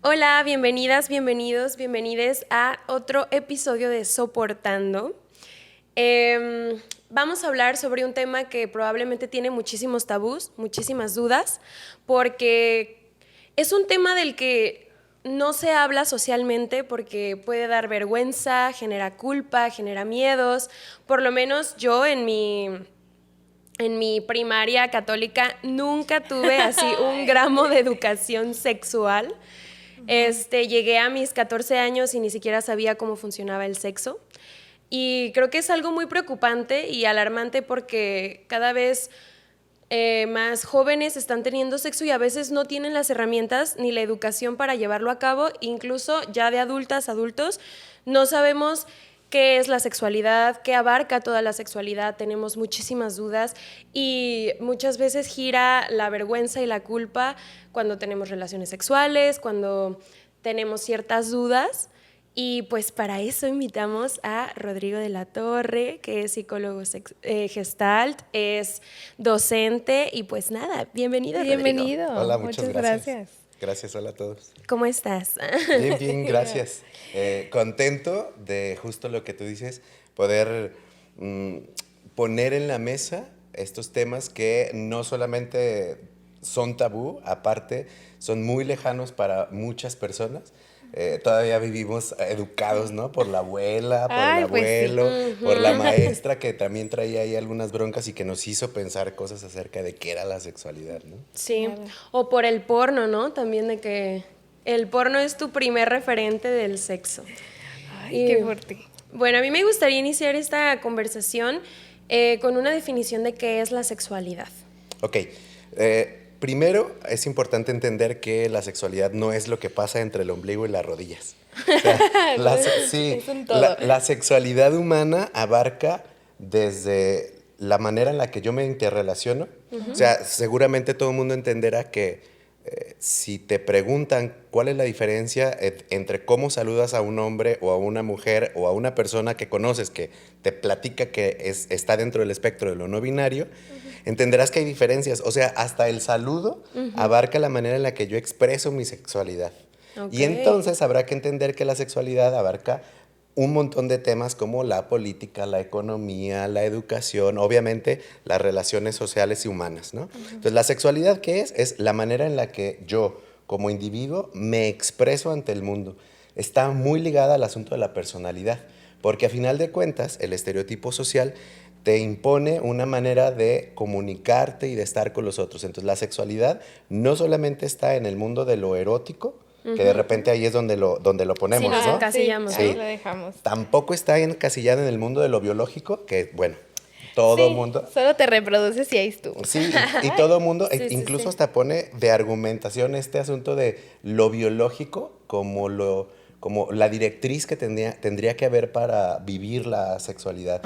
Hola, bienvenidas, bienvenidos, bienvenides a otro episodio de Soportando. Vamos a hablar sobre un tema que probablemente tiene muchísimos tabús, muchísimas dudas, porque es un tema del que no se habla socialmente porque puede dar vergüenza, genera culpa, genera miedos. Por lo menos yo en mi primaria católica nunca tuve así un gramo de educación sexual. Llegué a mis 14 años y ni siquiera sabía cómo funcionaba el sexo. Y creo que es algo muy preocupante y alarmante porque cada vez más jóvenes están teniendo sexo y a veces no tienen las herramientas ni la educación para llevarlo a cabo. Incluso ya de adultos, no sabemos qué es la sexualidad, qué abarca toda la sexualidad, tenemos muchísimas dudas y muchas veces gira la vergüenza y la culpa cuando tenemos relaciones sexuales, cuando tenemos ciertas dudas. Y pues para eso invitamos a Rodrigo de la Torre, que es psicólogo Gestalt, es docente y pues nada, bienvenido, Rodrigo. Bienvenido. Hola, muchas gracias. Gracias. Gracias, hola a todos. ¿Cómo estás? Bien, bien, gracias. Contento de justo lo que tú dices, poder poner en la mesa estos temas que no solamente son tabú, aparte son muy lejanos para muchas personas. Todavía vivimos educados, ¿no? Por la abuela, por el abuelo, Pues sí. por la maestra que también traía ahí algunas broncas y que nos hizo pensar cosas acerca de qué era la sexualidad, ¿no? Sí, Claro. o por el porno, ¿no? También de que el porno es tu primer referente del sexo. Ay, Y, qué fuerte. Bueno, a mí me gustaría iniciar esta conversación con una definición de qué es la sexualidad. Ok, primero es importante entender que la sexualidad no es lo que pasa entre el ombligo y las rodillas. O sea, sí, Es un todo. la sexualidad humana abarca desde la manera en la que yo me interrelaciono. O sea, seguramente todo el mundo entenderá que si te preguntan cuál es la diferencia entre cómo saludas a un hombre o a una mujer o a una persona que conoces que te platica que está dentro del espectro de lo no binario, entenderás que hay diferencias. O sea, hasta el saludo abarca la manera en la que yo expreso mi sexualidad. Ok. Y entonces habrá que entender que la sexualidad abarca un montón de temas como la política, la economía, la educación, obviamente las relaciones sociales y humanas, ¿no? Entonces, la sexualidad, ¿qué es? Es la manera en la que yo, como individuo, me expreso ante el mundo. Está muy ligada al asunto de la personalidad, porque a final de cuentas, el estereotipo social te impone una manera de comunicarte y de estar con los otros. Entonces, la sexualidad no solamente está en el mundo de lo erótico, que de repente ahí es donde lo ponemos, nos ¿no? encasillamos, Sí, ahí Sí. lo dejamos. Tampoco está encasillada en el mundo de lo biológico, que bueno, todo Sí, mundo... solo te reproduces y ahí estuvo. Sí, y todo mundo, Sí, sí, incluso sí. hasta pone de argumentación este asunto de lo biológico como la directriz que tendría que haber para vivir la sexualidad.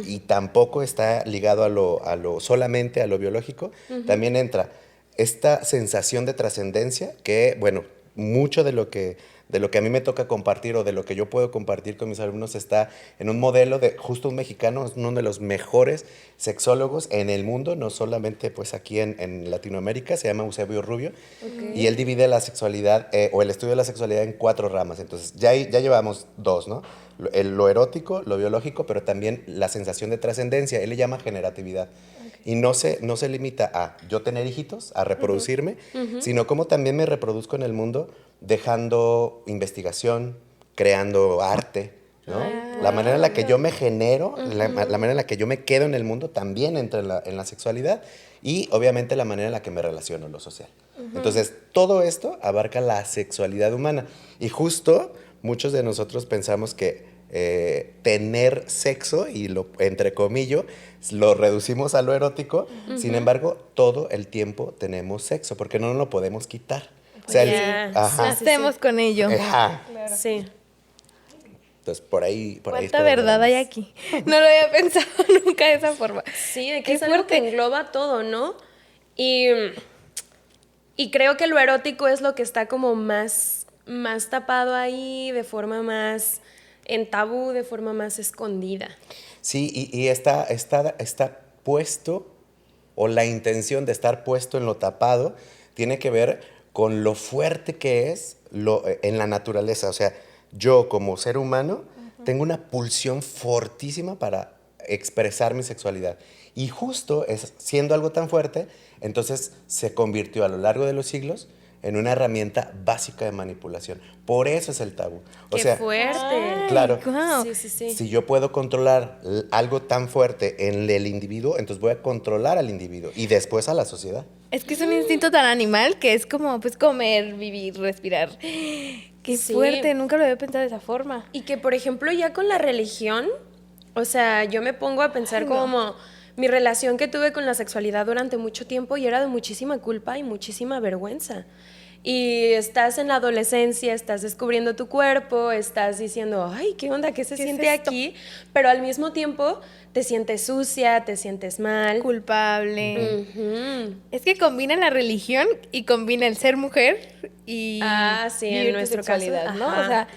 Y tampoco está ligado solamente a lo biológico. También entra esta sensación de trascendencia que, bueno, mucho de lo que a mí me toca compartir o de lo que yo puedo compartir con mis alumnos está en un modelo de justo un mexicano, es uno de los mejores sexólogos en el mundo, no solamente pues aquí en Latinoamérica, se llama Eusebio Rubio, y él divide la sexualidad o el estudio de la sexualidad en 4 ramas. Entonces ya llevamos 2, ¿no? Lo erótico, lo biológico, pero también la sensación de trascendencia, él le llama generatividad. Y no se limita a yo tener hijitos, a reproducirme, sino como también me reproduzco en el mundo dejando investigación, creando arte, ¿no? La manera en la que yo me genero, la manera en la que yo me quedo en el mundo también entra en la sexualidad y obviamente la manera en la que me relaciono en lo social. Entonces, todo esto abarca la sexualidad humana y justo muchos de nosotros pensamos que tener sexo, y lo entrecomillo, lo reducimos a lo erótico, sin embargo, todo el tiempo tenemos sexo, porque no nos lo podemos quitar. O sea, Ya, ajá. sí, sí, Nacemos con ello. Ajá. Sí. Entonces, por ahí es ¿Cuánta por donde verdad hay vamos. aquí? No lo había pensado nunca de esa forma. Sí, de que Qué es algo que fuerte. engloba todo, ¿no? Y creo que lo erótico es lo que está como más tapado ahí, de forma más en tabú, de forma más escondida. Sí, y está puesto, o la intención de estar puesto en lo tapado, tiene que ver con lo fuerte que es en la naturaleza. O sea, yo como ser humano tengo una pulsión fortísima para expresar mi sexualidad. Y justo siendo algo tan fuerte, entonces se convirtió a lo largo de los siglos en una herramienta básica de manipulación. Por eso es el tabú. O ¡Qué sea, fuerte! claro, Guau. Sí, sí, sí. si yo puedo controlar algo tan fuerte en el individuo, entonces voy a controlar al individuo y después a la sociedad. Es que es un instinto tan animal que es como, pues, comer, vivir, respirar. Qué Sí. fuerte, nunca lo había pensado de esa forma. Y que, por ejemplo, ya con la religión, o sea, yo me pongo a pensar Ay, no. como mi relación que tuve con la sexualidad durante mucho tiempo y era de muchísima culpa y muchísima vergüenza. Y estás en la adolescencia, estás descubriendo tu cuerpo, estás diciendo, ay, ¿qué onda? ¿Qué se ¿Qué es siente esto? aquí? Pero al mismo tiempo te sientes sucia, te sientes mal. Culpable. Ujú. Es que combina la religión y combina el ser mujer y Ah, sí, en vivir tu nuestro caso, sexualidad, ¿no? ajá. O sea,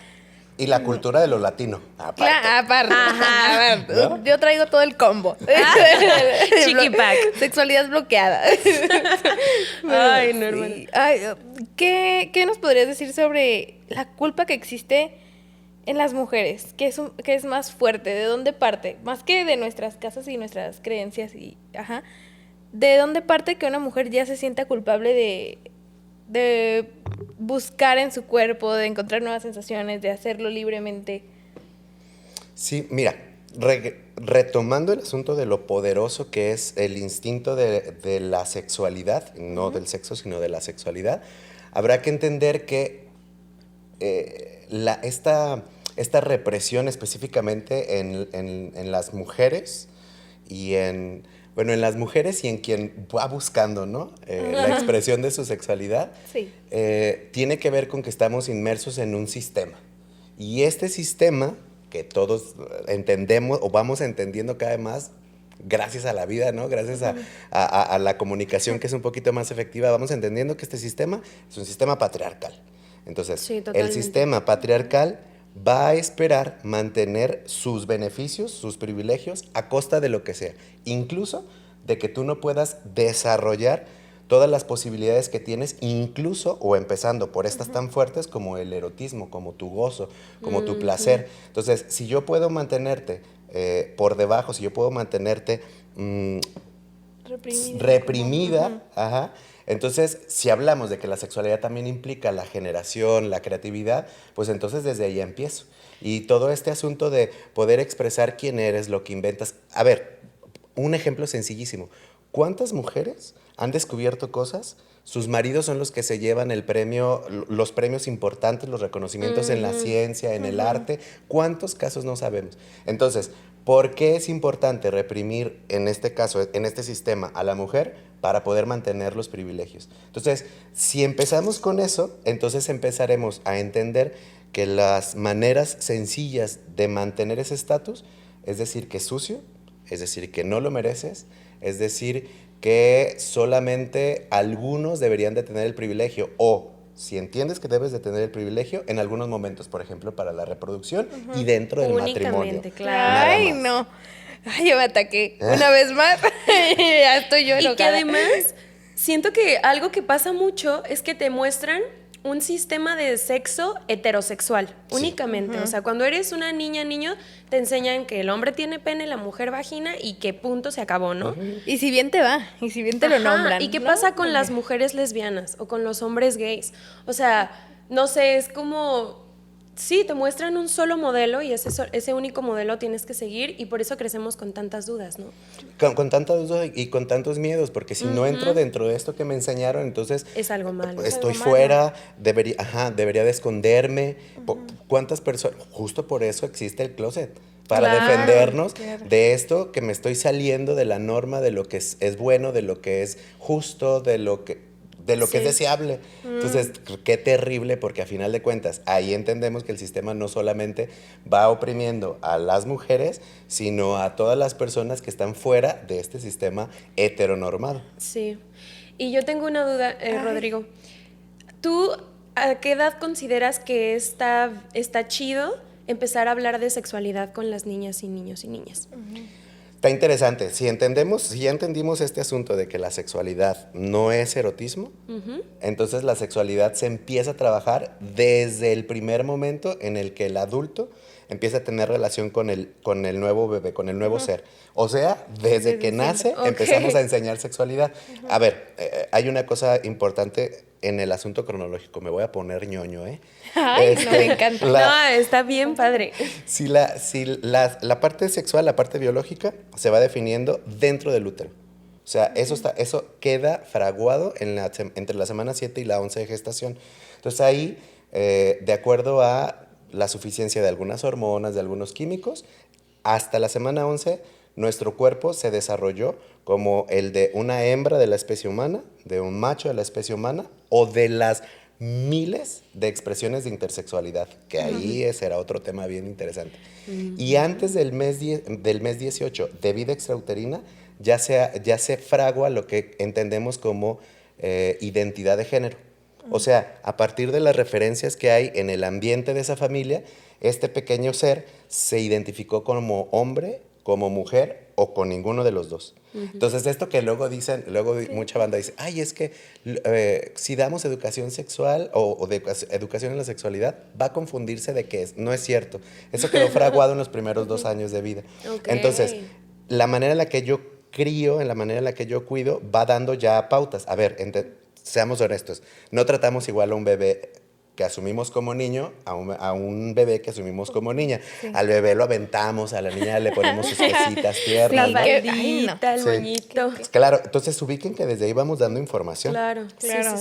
Y la cultura de lo latino, aparte. aparte. Ajá. ¿No? Yo traigo todo el combo. Chiqui pack. Sexualidad bloqueada. Ay, no, hermano. Sí. Ay, ¿qué nos podrías decir sobre la culpa que existe en las mujeres? ¿Qué es más fuerte? ¿De dónde parte? Más que de nuestras casas y nuestras creencias y ajá. ¿De dónde parte que una mujer ya se sienta culpable de buscar en su cuerpo, de encontrar nuevas sensaciones, de hacerlo libremente? Sí, mira, retomando el asunto de lo poderoso que es el instinto de la sexualidad, no del sexo, sino de la sexualidad, habrá que entender que esta represión específicamente en las mujeres y en las mujeres y en quien va buscando, ¿no? La expresión de su sexualidad, Sí. tiene que ver con que estamos inmersos en un sistema. Y este sistema, que todos entendemos o vamos entendiendo cada vez más, gracias a la vida, ¿no? Gracias a la comunicación que es un poquito más efectiva, vamos entendiendo que este sistema es un sistema patriarcal. Entonces, Sí, el totalmente. sistema patriarcal va a esperar mantener sus beneficios, sus privilegios, a costa de lo que sea. Incluso de que tú no puedas desarrollar todas las posibilidades que tienes, incluso o empezando por estas tan fuertes como el erotismo, como tu gozo, como tu placer. Entonces, si yo puedo mantenerte por debajo, si yo puedo mantenerte reprimida, ajá. Entonces, si hablamos de que la sexualidad también implica la generación, la creatividad, pues entonces desde ahí empiezo. Y todo este asunto de poder expresar quién eres, lo que inventas. A ver, un ejemplo sencillísimo. ¿Cuántas mujeres han descubierto cosas? Sus maridos son los que se llevan el premio, los premios importantes, los reconocimientos en la ciencia, en el arte. ¿Cuántos casos no sabemos? Entonces, ¿por qué es importante reprimir, en este caso, en este sistema, a la mujer para poder mantener los privilegios? Entonces, si empezamos con eso, entonces empezaremos a entender que las maneras sencillas de mantener ese estatus, es decir, que es sucio, es decir, que no lo mereces, es decir, que solamente algunos deberían de tener el privilegio, o si entiendes que debes de tener el privilegio, en algunos momentos, por ejemplo, para la reproducción y dentro del matrimonio. Únicamente, claro. Nada Ay, más. no. Ay, yo me ataqué una vez más. Ya estoy yo Y que enojada. además, siento que algo que pasa mucho es que te muestran un sistema de sexo heterosexual, Sí. únicamente. O sea, cuando eres una niña, niño, te enseñan que el hombre tiene pene, la mujer vagina y que punto se acabó, ¿no? Y si bien te va, y si bien te lo Ajá, nombran. ¿y qué ¿no? pasa con las mujeres lesbianas o con los hombres gays? O sea, no sé, es como, sí, te muestran un solo modelo y ese único modelo tienes que seguir y por eso crecemos con tantas dudas, ¿no? Con tanta duda y con tantos miedos, porque si no entro dentro de esto que me enseñaron, entonces Es algo malo. estoy algo malo. fuera, debería de esconderme. ¿Cuántas personas? Justo por eso existe el closet, para Claro, defendernos claro. de esto que me estoy saliendo de la norma, de lo que es bueno, de lo que es justo, de lo que es Sí. deseable. Entonces, qué terrible, porque a final de cuentas, ahí entendemos que el sistema no solamente va oprimiendo a las mujeres, sino a todas las personas que están fuera de este sistema heteronormado. Sí. Y yo tengo una duda, Rodrigo. ¿Tú a qué edad consideras que está chido empezar a hablar de sexualidad con las niñas y niños y niñas? Está interesante. Si ya entendimos este asunto de que la sexualidad no es erotismo, entonces la sexualidad se empieza a trabajar desde el primer momento en el que el adulto empieza a tener relación con el nuevo bebé, con el nuevo ser. O sea, desde que nace empezamos a enseñar sexualidad. A ver, hay una cosa importante en el asunto cronológico. Me voy a poner ñoño, ¿eh? Ay, no, me encanta. No, está bien padre. Si la parte sexual, la parte biológica, se va definiendo dentro del útero. O sea, eso queda fraguado entre la semana 7 y la 11 de gestación. Entonces ahí, de acuerdo a la suficiencia de algunas hormonas, de algunos químicos, hasta la semana 11, nuestro cuerpo se desarrolló como el de una hembra de la especie humana, de un macho de la especie humana, o de las miles de expresiones de intersexualidad, que ahí será otro tema bien interesante. Y antes del mes 18 de vida extrauterina, ya se fragua lo que entendemos como identidad de género. O sea, a partir de las referencias que hay en el ambiente de esa familia, este pequeño ser se identificó como hombre, como mujer o con ninguno de los dos. Entonces, esto que luego dicen, mucha banda dice, ay, es que si damos educación sexual o de educación en la sexualidad, va a confundirse de qué es. No es cierto. Eso quedó fraguado en los primeros 2 años de vida. Okay. Entonces, la manera en la que yo crío, en la manera en la que yo cuido, va dando ya pautas. A ver, seamos honestos, no tratamos igual a un bebé que asumimos como niño a un bebé que asumimos como niña. Sí. Al bebé lo aventamos, a la niña le ponemos sus cositas tiernas. La faldita, el moñito. Claro, entonces ubiquen que desde ahí vamos dando información. Claro,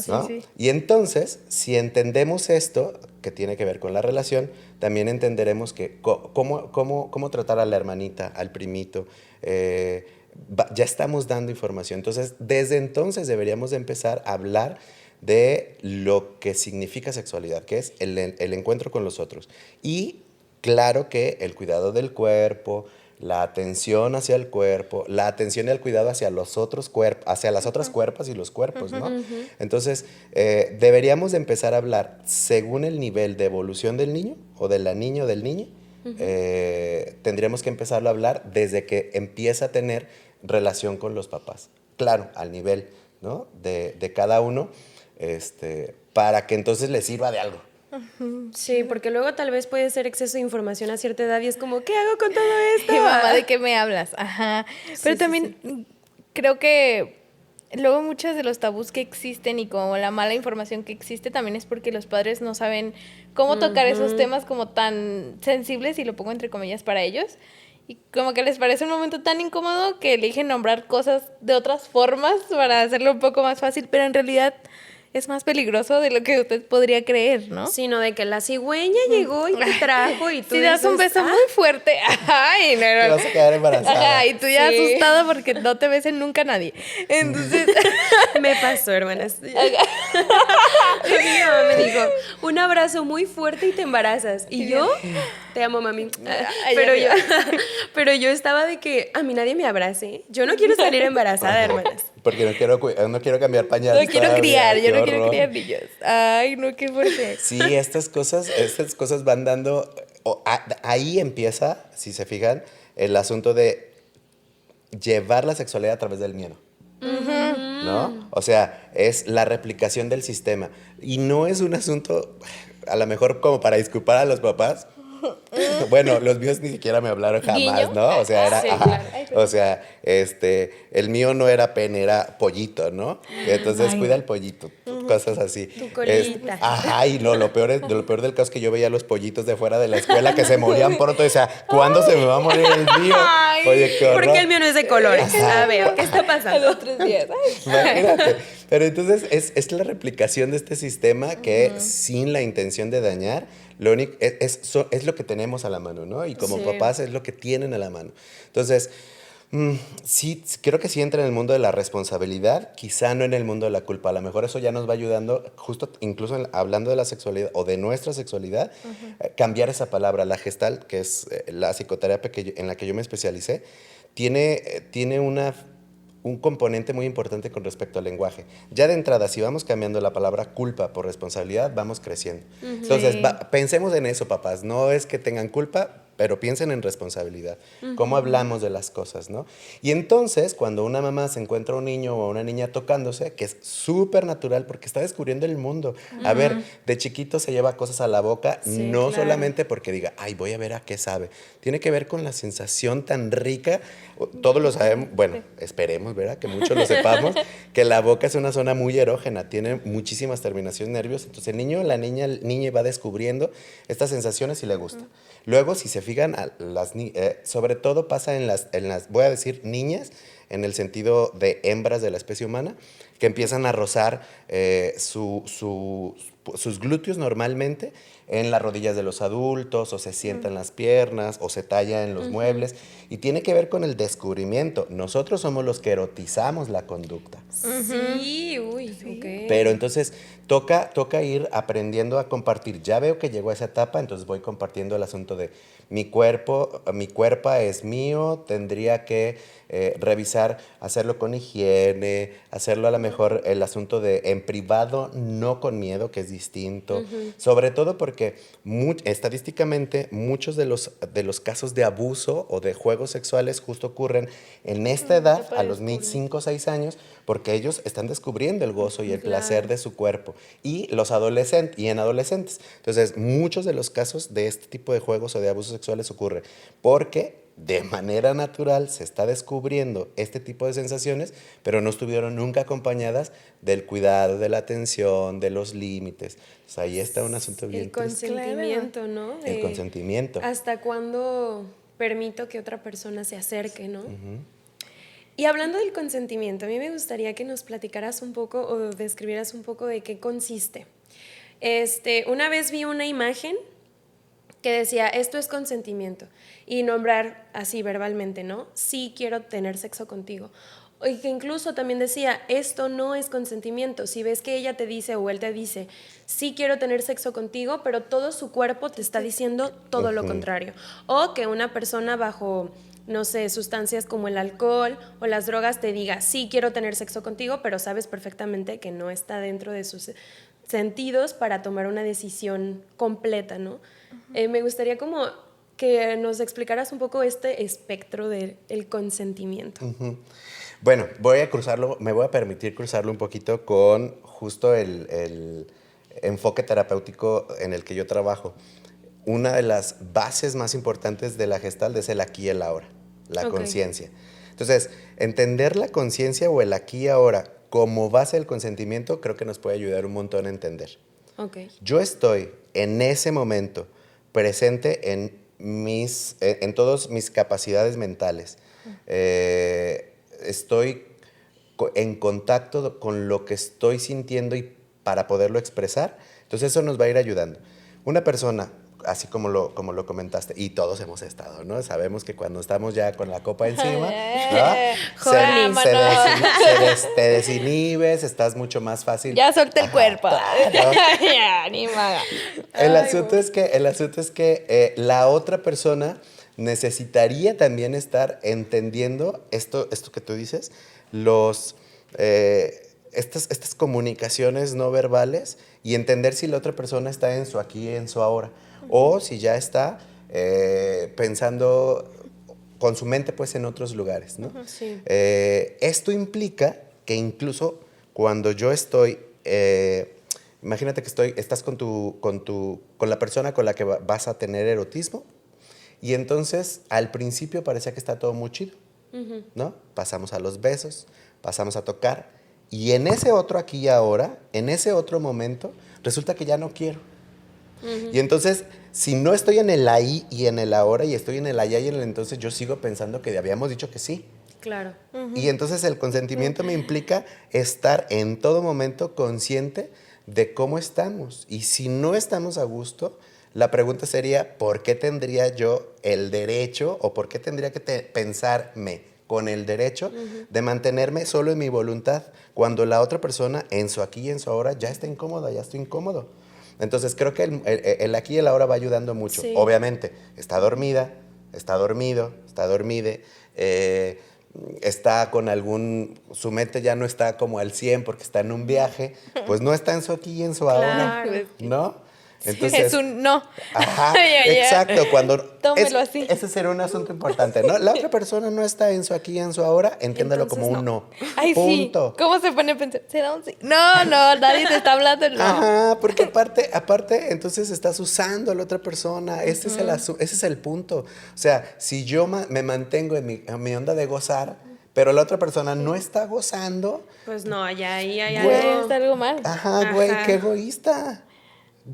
¿no? Sí. Y entonces, si entendemos esto, que tiene que ver con la relación, también entenderemos que cómo tratar a la hermanita, al primito, ya estamos dando información. Entonces, desde entonces deberíamos de empezar a hablar de lo que significa sexualidad, que es el encuentro con los otros. Y claro que el cuidado del cuerpo, la atención hacia el cuerpo, la atención y el cuidado hacia los otros cuerpos, hacia las otras cuerpos y los cuerpos, ¿no? Entonces, deberíamos de empezar a hablar según el nivel de evolución del niño o de la niña o del niño. Tendríamos que empezarlo a hablar desde que empieza a tener relación con los papás. Claro, al nivel, ¿no? de cada uno, para que entonces le sirva de algo. Sí, porque luego tal vez puede ser exceso de información a cierta edad y es como, ¿qué hago con todo esto? Mamá, ¿de qué me hablas? Ajá. Pero también creo que luego muchos de los tabús que existen y como la mala información que existe también es porque los padres no saben cómo tocar esos temas como tan sensibles, y lo pongo entre comillas, para ellos. Y como que les parece un momento tan incómodo que eligen nombrar cosas de otras formas para hacerlo un poco más fácil, pero en realidad es más peligroso de lo que usted podría creer, ¿no? Sino de que la cigüeña llegó y te trajo y tú si das un beso muy fuerte, ay, no, te vas a quedar embarazada. Y tú ya asustada porque no te besen nunca nadie. Entonces, me pasó, hermanas. Mi mamá me dijo, un abrazo muy fuerte y te embarazas. Y yo, te amo, mami. Pero yo estaba de que a mí nadie me abrace. Yo no quiero salir embarazada, hermanas. Porque no quiero cambiar pañales. No quiero criar, yo no quiero criar niños. Ay, no, qué fuerte. Sí, estas cosas van dando. Ahí empieza, si se fijan, el asunto de llevar la sexualidad a través del miedo. ¿No? O sea, es la replicación del sistema. Y no es un asunto, a lo mejor como para disculpar a los papás. Bueno, los míos ni siquiera me hablaron jamás, ¿Guiño? ¿No? O sea, era, claro. O sea, el mío no era pene, era pollito, ¿no? Entonces, cuida el pollito, cosas así. Tu colita. Y no, lo peor del caso es que yo veía a los pollitos de fuera de la escuela que se morían pronto, o sea, ¿cuándo se me va a morir el mío? Oye, qué horror. Porque el mío no es de colores. A ver, ¿qué está pasando? A los 3 días. Imagínate. Pero entonces es la replicación de este sistema que sin la intención de dañar, lo único es lo que tenemos a la mano, ¿no? Y como papás es lo que tienen a la mano. Entonces, sí, creo que sí entra en el mundo de la responsabilidad, quizá no en el mundo de la culpa. A lo mejor eso ya nos va ayudando, justo incluso hablando de la sexualidad o de nuestra sexualidad, cambiar esa palabra. La Gestalt, que es la psicoterapia en la que yo me especialicé, tiene un componente muy importante con respecto al lenguaje. Ya de entrada, si vamos cambiando la palabra culpa por responsabilidad, vamos creciendo. Entonces, pensemos en eso, papás. No es que tengan culpa, pero piensen en responsabilidad, cómo hablamos de las cosas, ¿no? Y entonces, cuando una mamá se encuentra a un niño o a una niña tocándose, que es súper natural porque está descubriendo el mundo. A ver, de chiquito se lleva cosas a la boca, Sí, no claro. solamente porque diga, ay, voy a ver a qué sabe. Tiene que ver con la sensación tan rica, todos lo sabemos, bueno, esperemos, ¿verdad? Que muchos lo sepamos, que la boca es una zona muy erógena, tiene muchísimas terminaciones nerviosas, entonces el niño, la niña, el niño va descubriendo estas sensaciones y le gusta. Luego, si se fijan, sobre todo pasa en las, voy a decir, niñas, en el sentido de hembras de la especie humana, que empiezan a rozar sus glúteos normalmente en las rodillas de los adultos, o se sientan las piernas, o se talla en los muebles, y tiene que ver con el descubrimiento. Nosotros somos los que erotizamos la conducta. Sí, uy, ok. Pero entonces toca ir aprendiendo a compartir. Ya veo que llegó a esa etapa, entonces voy compartiendo el asunto de mi cuerpo es mío, tendría que revisar, hacerlo con higiene, hacerlo a lo mejor el asunto de en privado, no con miedo, que es distinto. Sobre todo porque estadísticamente muchos de los casos de abuso o de juegos sexuales justo ocurren en esta edad, a los 5 o 6 años, porque ellos están descubriendo el gozo y el placer de su cuerpo. Y en adolescentes. Entonces, muchos de los casos de este tipo de juegos o de abusos sexuales ocurren porque de manera natural se está descubriendo este tipo de sensaciones, pero no estuvieron nunca acompañadas del cuidado, de la atención, de los límites. O sea, ahí está un asunto bien El triste. consentimiento, ¿no? El consentimiento. ¿Hasta cuándo permito que otra persona se acerque, no? Y hablando del consentimiento, a mí me gustaría que nos platicaras un poco o describieras un poco de qué consiste. Una vez vi una imagen que decía, esto es consentimiento, y nombrar así verbalmente, ¿no? Sí quiero tener sexo contigo. Y que incluso también decía, esto no es consentimiento. Si ves que ella te dice o él te dice, sí quiero tener sexo contigo, pero todo su cuerpo te está diciendo todo lo contrario. O que una persona bajo, no sé, sustancias como el alcohol o las drogas te diga, sí quiero tener sexo contigo, pero sabes perfectamente que no está dentro de sus sentidos para tomar una decisión completa, ¿no? Me gustaría como que nos explicaras un poco este espectro del consentimiento. Bueno, me voy a permitir cruzarlo un poquito con justo el enfoque terapéutico en el que yo trabajo. Una de las bases más importantes de la Gestalt es el aquí y el ahora, la conciencia. Entonces, entender la conciencia o el aquí y ahora como base del consentimiento creo que nos puede ayudar un montón a entender. Yo estoy en ese momento presente en todas mis capacidades mentales. Estoy en contacto con lo que estoy sintiendo y para poderlo expresar. Entonces eso nos va a ir ayudando. Una persona, así como lo comentaste, y todos hemos estado, ¿no? Sabemos que cuando estamos ya con la copa encima, ¿no? Te desinhibes, estás mucho más fácil. Ya suelta el cuerpo. ¿no? Ya, ni maga. El asunto es que la otra persona necesitaría también estar entendiendo esto que tú dices, estas comunicaciones no verbales, y entender si la otra persona está en su aquí y en su ahora, o si ya está pensando con su mente pues en otros lugares, ¿no? Sí. Esto implica que incluso cuando yo estoy, imagínate que estás con la persona con la que vas a tener erotismo, y entonces al principio parecía que está todo muy chido, ¿no? Pasamos a los besos, pasamos a tocar, y en ese otro aquí y ahora, en ese otro momento, resulta que ya no quiero. Y entonces, si no estoy en el ahí y en el ahora, y estoy en el allá y en el entonces, yo sigo pensando que habíamos dicho que sí. Claro. Y entonces el consentimiento me implica estar en todo momento consciente de cómo estamos. Y si no estamos a gusto, la pregunta sería, ¿por qué tendría yo el derecho o por qué tendría que pensarme con el derecho de mantenerme solo en mi voluntad cuando la otra persona en su aquí y en su ahora ya está incómoda, ya estoy incómodo? Entonces creo que el aquí y el ahora va ayudando mucho. Sí. Obviamente, está dormida, está dormido, está dormide, está con su mente ya no está como al 100 porque está en un viaje, pues no está en su aquí y en su ahora, Claro. ¿no? Entonces, es un no. Ajá, Ya, ya. exacto. Tómelo así. Ese será un asunto importante, ¿no? La otra persona no está en su aquí y en su ahora, entiéndalo Entonces, como un no. Ay, Punto. sí. ¿Cómo se pone a pensar? ¿Será un sí? No, nadie te está hablando. No. Ajá, porque aparte, entonces estás usando a la otra persona. Ese es el punto. O sea, si yo me mantengo en mi onda de gozar, pero la otra persona no está gozando, Pues no, allá ahí hay Güey. algo. Está algo mal. ajá, güey, Ajá. qué egoísta.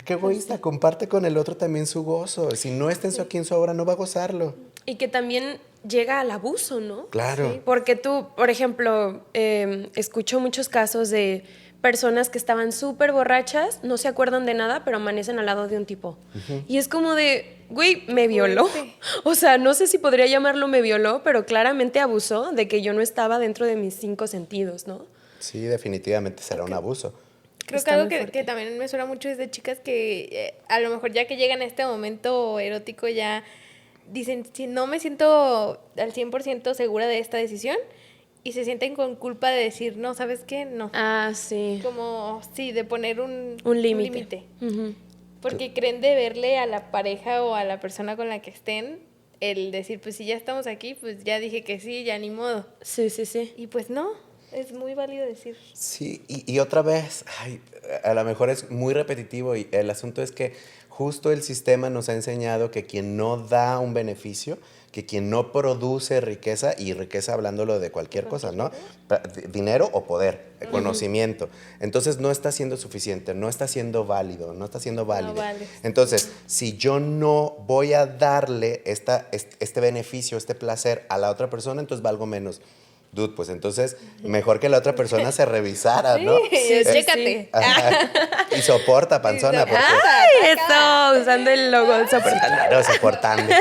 Qué egoísta, comparte con el otro también su gozo. Si no está en su aquí en su ahora, no va a gozarlo. Y que también llega al abuso, ¿no? Claro. Sí, porque tú, por ejemplo, escucho muchos casos de personas que estaban súper borrachas, no se acuerdan de nada, pero amanecen al lado de un tipo. Y es como de, güey, me violó. Fuerte. O sea, no sé si podría llamarlo me violó, pero claramente abusó de que yo no estaba dentro de mis 5 sentidos, ¿no? Sí, definitivamente será un abuso. Creo Está que algo muy fuerte. que también me suena mucho es de chicas que a lo mejor ya que llegan a este momento erótico ya dicen, si no me siento al 100% segura de esta decisión y se sienten con culpa de decir, no, ¿sabes qué? No. Ah, sí. Como, sí, de poner un Límite. Ujú. Porque creen de verle a la pareja o a la persona con la que estén el decir, pues si ya estamos aquí, pues ya dije que sí, ya ni modo. Sí, sí, sí. Y pues no, es muy válido decir. Sí, y otra vez, ay, a lo mejor es muy repetitivo y el asunto es que justo el sistema nos ha enseñado que quien no da un beneficio, que quien no produce riqueza, y riqueza hablándolo de cualquier cosa, ¿no? Dinero o poder, conocimiento. Entonces no está siendo suficiente, no está siendo válido, no está siendo válido. vale. Entonces, si yo no voy a darle este beneficio, este placer a la otra persona, entonces valgo menos. Dude, pues entonces mejor que la otra persona se revisara, ¿no? Sí, chécate. Ajá. Y soporta, panzona, porque... ¡Ay, eso! Usando el logo soportando. Claro, soportando.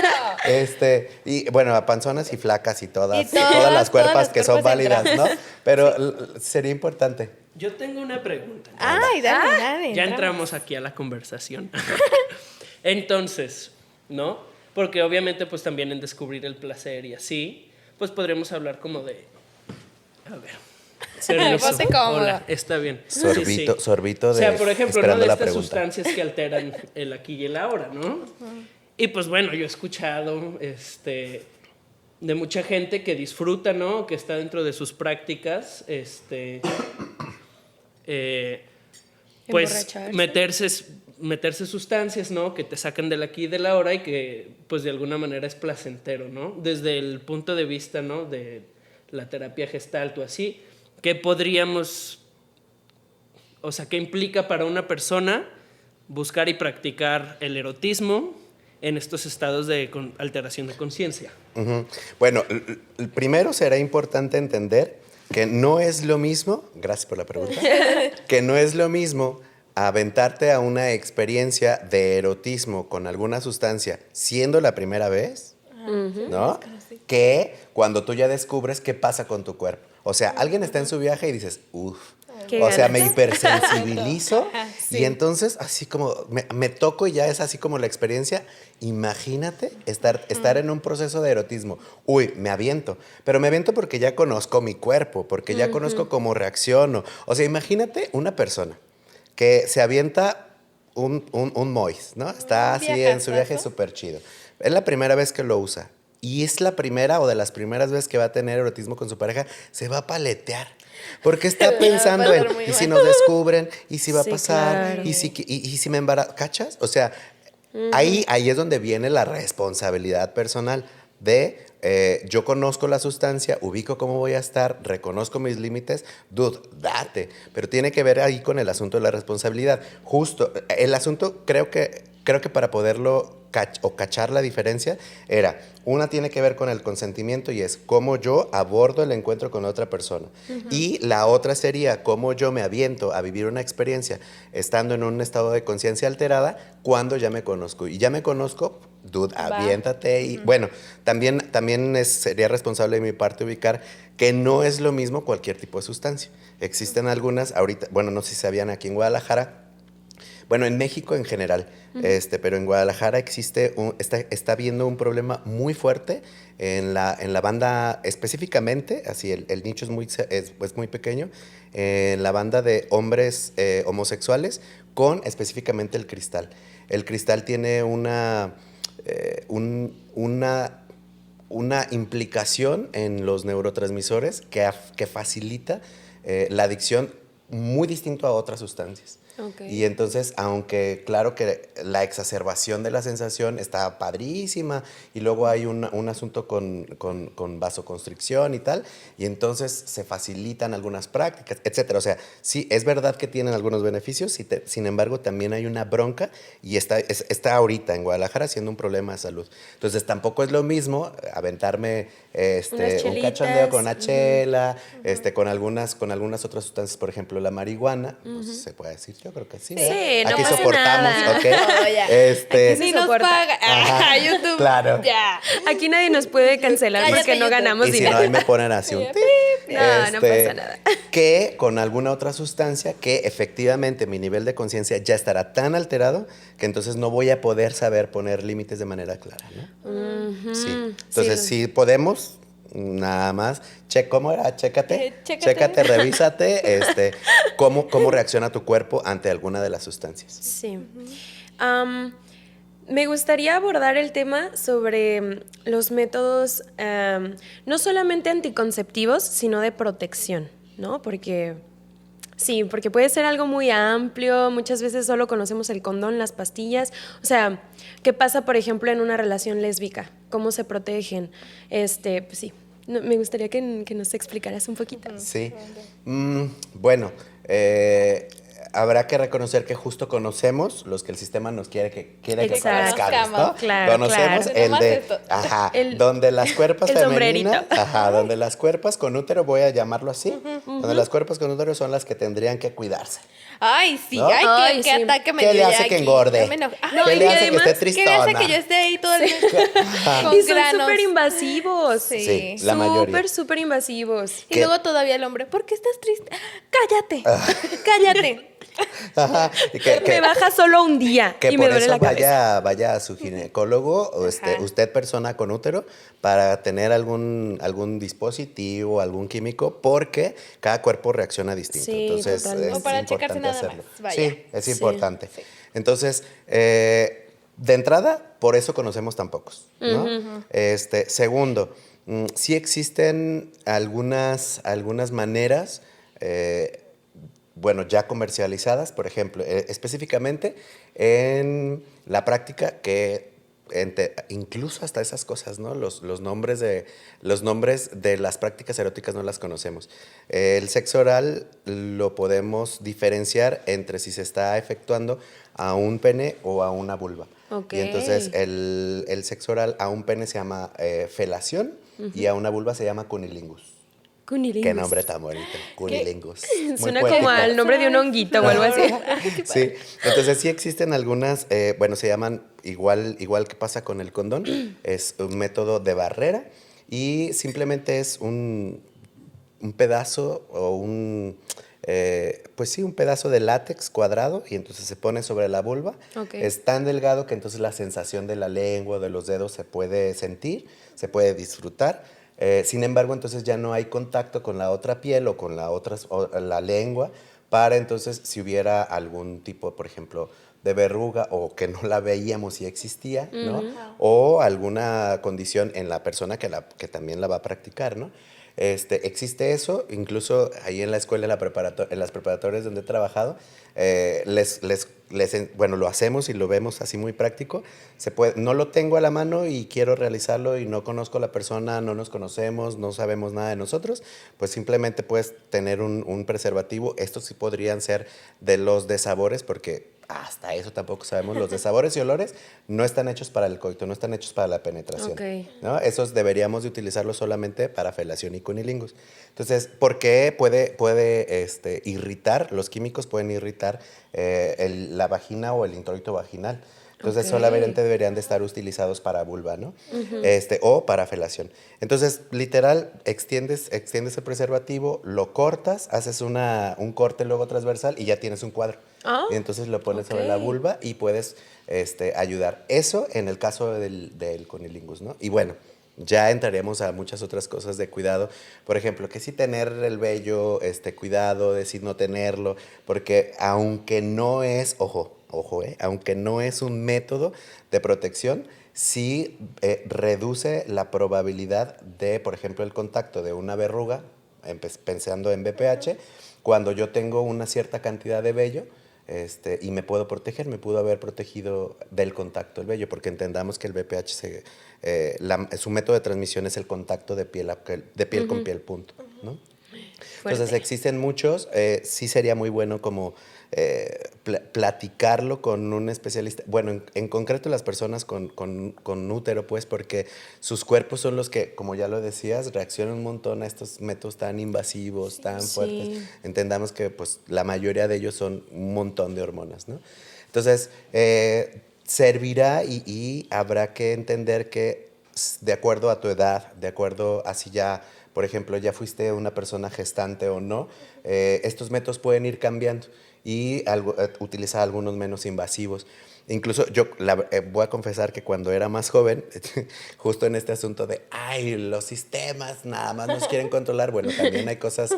Y bueno, a panzonas y flacas y todas las todas cuerpas las que son cuerpas válidas, ¿no? Pero sería importante. Yo tengo una pregunta. Ay, dale. Ya entramos aquí a la conversación. Entonces, ¿no? Porque obviamente pues también en descubrir el placer y así, pues podremos hablar como de... A ver. Permiso. Ponte cómodo. Hola, está bien. Sorbito, sorbito de... O sea, por ejemplo, ¿no? esperando De la estas pregunta. sustancias que alteran el aquí y el ahora, ¿no? Y pues bueno, yo he escuchado de mucha gente que disfruta, ¿no? Que está dentro de sus prácticas, pues Emborracharse. meterse sustancias, ¿no? Que te sacan del aquí y del ahora y que pues de alguna manera es placentero, ¿no? Desde el punto de vista, ¿no? De la terapia gestalt o así, ¿qué podríamos, o sea, qué implica para una persona buscar y practicar el erotismo en estos estados de alteración de conciencia? Ujú. Bueno, primero será importante entender que no es lo mismo, gracias por la pregunta, que no es lo mismo aventarte a una experiencia de erotismo con alguna sustancia siendo la primera vez, ¿no? Que cuando tú ya descubres qué pasa con tu cuerpo. O sea, alguien está en su viaje y dices, uff. Qué O sea, ganas. me hipersensibilizo Sí. y entonces así como me toco y ya es así como la experiencia. Imagínate estar en un proceso de erotismo. Uy, me aviento. Pero me aviento porque ya conozco mi cuerpo, porque ya conozco cómo reacciono. O sea, imagínate una persona que se avienta un mois, ¿no? Está así en su viaje súper chido. Es la primera vez que lo usa. Y es la primera o de las primeras veces que va a tener erotismo con su pareja, se va a paletear. Porque está pensando en, pasar muy ¿y si mal. nos descubren? ¿Y si va a Sí, pasar? claro. ¿Y si me embarazo? ¿Cachas? O sea, ahí es donde viene la responsabilidad personal de yo conozco la sustancia, ubico cómo voy a estar, reconozco mis límites, dude, date. Pero tiene que ver ahí con el asunto de la responsabilidad. Justo, el asunto creo que para poderlo cachar la diferencia era, una tiene que ver con el consentimiento y es cómo yo abordo el encuentro con otra persona. Y la otra sería cómo yo me aviento a vivir una experiencia estando en un estado de conciencia alterada cuando ya me conozco. Y ya me conozco, dude, aviéntate. Y bueno, también sería responsable de mi parte ubicar que no es lo mismo cualquier tipo de sustancia. Existen algunas, ahorita, bueno, no sé si sabían aquí en Guadalajara, bueno, en México en general, pero en Guadalajara está habiendo un problema muy fuerte en la banda, específicamente, así el nicho es muy pequeño, en la banda de hombres homosexuales con específicamente el cristal. el cristal tiene una implicación en los neurotransmisores que facilita la adicción muy distinto a otras sustancias. Okay. Y entonces, aunque claro que la exacerbación de la sensación está padrísima y luego hay un asunto con vasoconstricción y tal, y entonces se facilitan algunas prácticas, etcétera. O sea, sí, es verdad que tienen algunos beneficios, sin embargo, también hay una bronca y está ahorita en Guadalajara siendo un problema de salud. Entonces, tampoco es lo mismo aventarme un cachondeo con una chela, con algunas otras sustancias, por ejemplo, la marihuana, pues se puede decir. Yo creo que sí. Sí, no aquí pasa soportamos, nada. ¿ok? No, ya. Aquí Ni se nos soporta. paga. Ajá, YouTube. claro. Ya. Aquí nadie nos puede cancelar Cállate, porque no YouTube. ganamos Y si dinero. no, ahí me ponen así un tip. No pasa nada. Que con alguna otra sustancia que efectivamente mi nivel de conciencia ya estará tan alterado que entonces no voy a poder saber poner límites de manera clara, ¿no? Sí. Entonces, si podemos, nada más, ¿cómo era? Chécate, revísate, cómo reacciona tu cuerpo ante alguna de las sustancias. Sí. Me gustaría abordar el tema sobre los métodos no solamente anticonceptivos, sino de protección, ¿no? Porque puede ser algo muy amplio, muchas veces solo conocemos el condón, las pastillas. O sea, ¿qué pasa, por ejemplo, en una relación lésbica? ¿Cómo se protegen? Pues sí. No, me gustaría que nos explicaras un poquito. Sí. Bueno, habrá que reconocer que justo conocemos los que el sistema nos quiere que conozcamos, ¿no? Claro, conocemos claro. donde las cuerpas el femeninas, sombrerito. donde las cuerpas con útero, voy a llamarlo así, donde las cuerpas con útero son las que tendrían que cuidarse. Ay, sí, ¿No? ay, sí. qué ataque me ¿Qué dio le ya hace que aquí. engorde? Ya me enojé. ¿Qué le hace que esté ¿Qué tristona? le hace que yo esté ahí todo el día con Y son granos? súper invasivos. Sí, la mayoría. Súper invasivos. Y luego todavía el hombre, ¿por qué estás triste? Cállate, cállate. Ajá, Me baja solo un día que y me por duele eso la cabeza. vaya a su ginecólogo o usted persona con útero para tener algún dispositivo, algún químico, porque cada cuerpo reacciona distinto. Sí, Entonces totalmente. es O para importante checarse nada hacerlo. más, vaya. Sí, es importante. Entonces, de entrada, por eso conocemos tan pocos, ¿no? Segundo, sí existen algunas maneras ya comercializadas, por ejemplo, específicamente en la práctica que incluso hasta esas cosas, ¿no? Los nombres de las prácticas eróticas no las conocemos. El sexo oral lo podemos diferenciar entre si se está efectuando a un pene o a una vulva. Okay. Y entonces el sexo oral a un pene se llama felación y a una vulva se llama cunilingus. Cunilingus. Qué nombre tan bonito, cunilingus. Muy Suena poético. como al nombre de un honguito o algo así. Sí, entonces sí existen algunas, se llaman igual que pasa con el condón, es un método de barrera y simplemente es un pedazo o un pedazo de látex cuadrado y entonces se pone sobre la vulva. Okay. Es tan delgado que entonces la sensación de la lengua, de los dedos se puede sentir, se puede disfrutar. Sin embargo, entonces ya no hay contacto con la otra piel o con la lengua para entonces si hubiera algún tipo, por ejemplo, de verruga o que no la veíamos si existía, ¿no? O alguna condición en la persona que también la va a practicar, ¿no? Existe eso, incluso ahí en la escuela, en las preparatorias donde he trabajado, lo hacemos y lo vemos así muy práctico. No lo tengo a la mano y quiero realizarlo y no conozco a la persona, no nos conocemos, no sabemos nada de nosotros, pues simplemente puedes tener un preservativo. Estos sí podrían ser de los de sabores porque hasta eso tampoco sabemos. Los de sabores y olores no están hechos para el coito, no están hechos para la penetración. Okay. ¿No? Esos deberíamos de utilizarlos solamente para felación y cunilingus. Entonces, ¿por qué puede irritar? Los químicos pueden irritar la vagina o el introito vaginal. Entonces, solamente deberían de estar utilizados para vulva, ¿no? O para felación. Entonces, literal, extiendes el preservativo, lo cortas, haces un corte luego transversal y ya tienes un cuadro. Y entonces lo pones sobre la vulva y puedes ayudar. Eso en el caso del cunilingus, ¿no? Y bueno, ya entraremos a muchas otras cosas de cuidado. Por ejemplo, que si tener el vello, cuidado de si no tenerlo, porque aunque no es, ojo, ojo, aunque no es un método de protección, sí reduce la probabilidad de, por ejemplo, el contacto de una verruga, pensando en BPH, cuando yo tengo una cierta cantidad de vello, y me puedo proteger, me pudo haber protegido del contacto del vello, porque entendamos que el BPH, su método de transmisión es el contacto de piel, de piel con piel, punto, ¿no? Entonces existen muchos, sí sería muy bueno como platicarlo con un especialista, bueno, en concreto las personas con útero, pues, porque sus cuerpos son los que, como ya lo decías, reaccionan un montón a estos métodos tan invasivos, tan fuertes. Entendamos que pues la mayoría de ellos son un montón de hormonas, ¿no? Entonces, servirá y habrá que entender que de acuerdo a tu edad, de acuerdo a si ya, por ejemplo, ya fuiste una persona gestante o no, estos métodos pueden ir cambiando y utilizar algunos menos invasivos. Incluso yo voy a confesar que cuando era más joven, justo en este asunto de, ay, los sistemas nada más nos quieren controlar, bueno, también hay cosas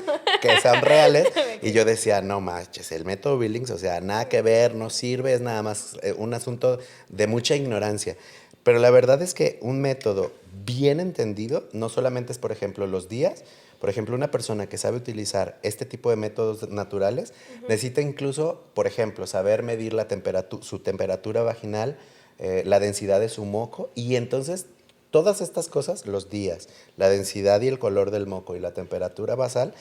que son reales, y yo decía, no manches, el método Billings, o sea, nada que ver, no sirve, es nada más un asunto de mucha ignorancia. Pero la verdad es que un método bien entendido no solamente es, por ejemplo, los días. Por ejemplo, una persona que sabe utilizar este tipo de métodos naturales necesita incluso, por ejemplo, saber medir su temperatura vaginal, la densidad de su moco, y entonces todas estas cosas, los días, la densidad y el color del moco y la temperatura basal,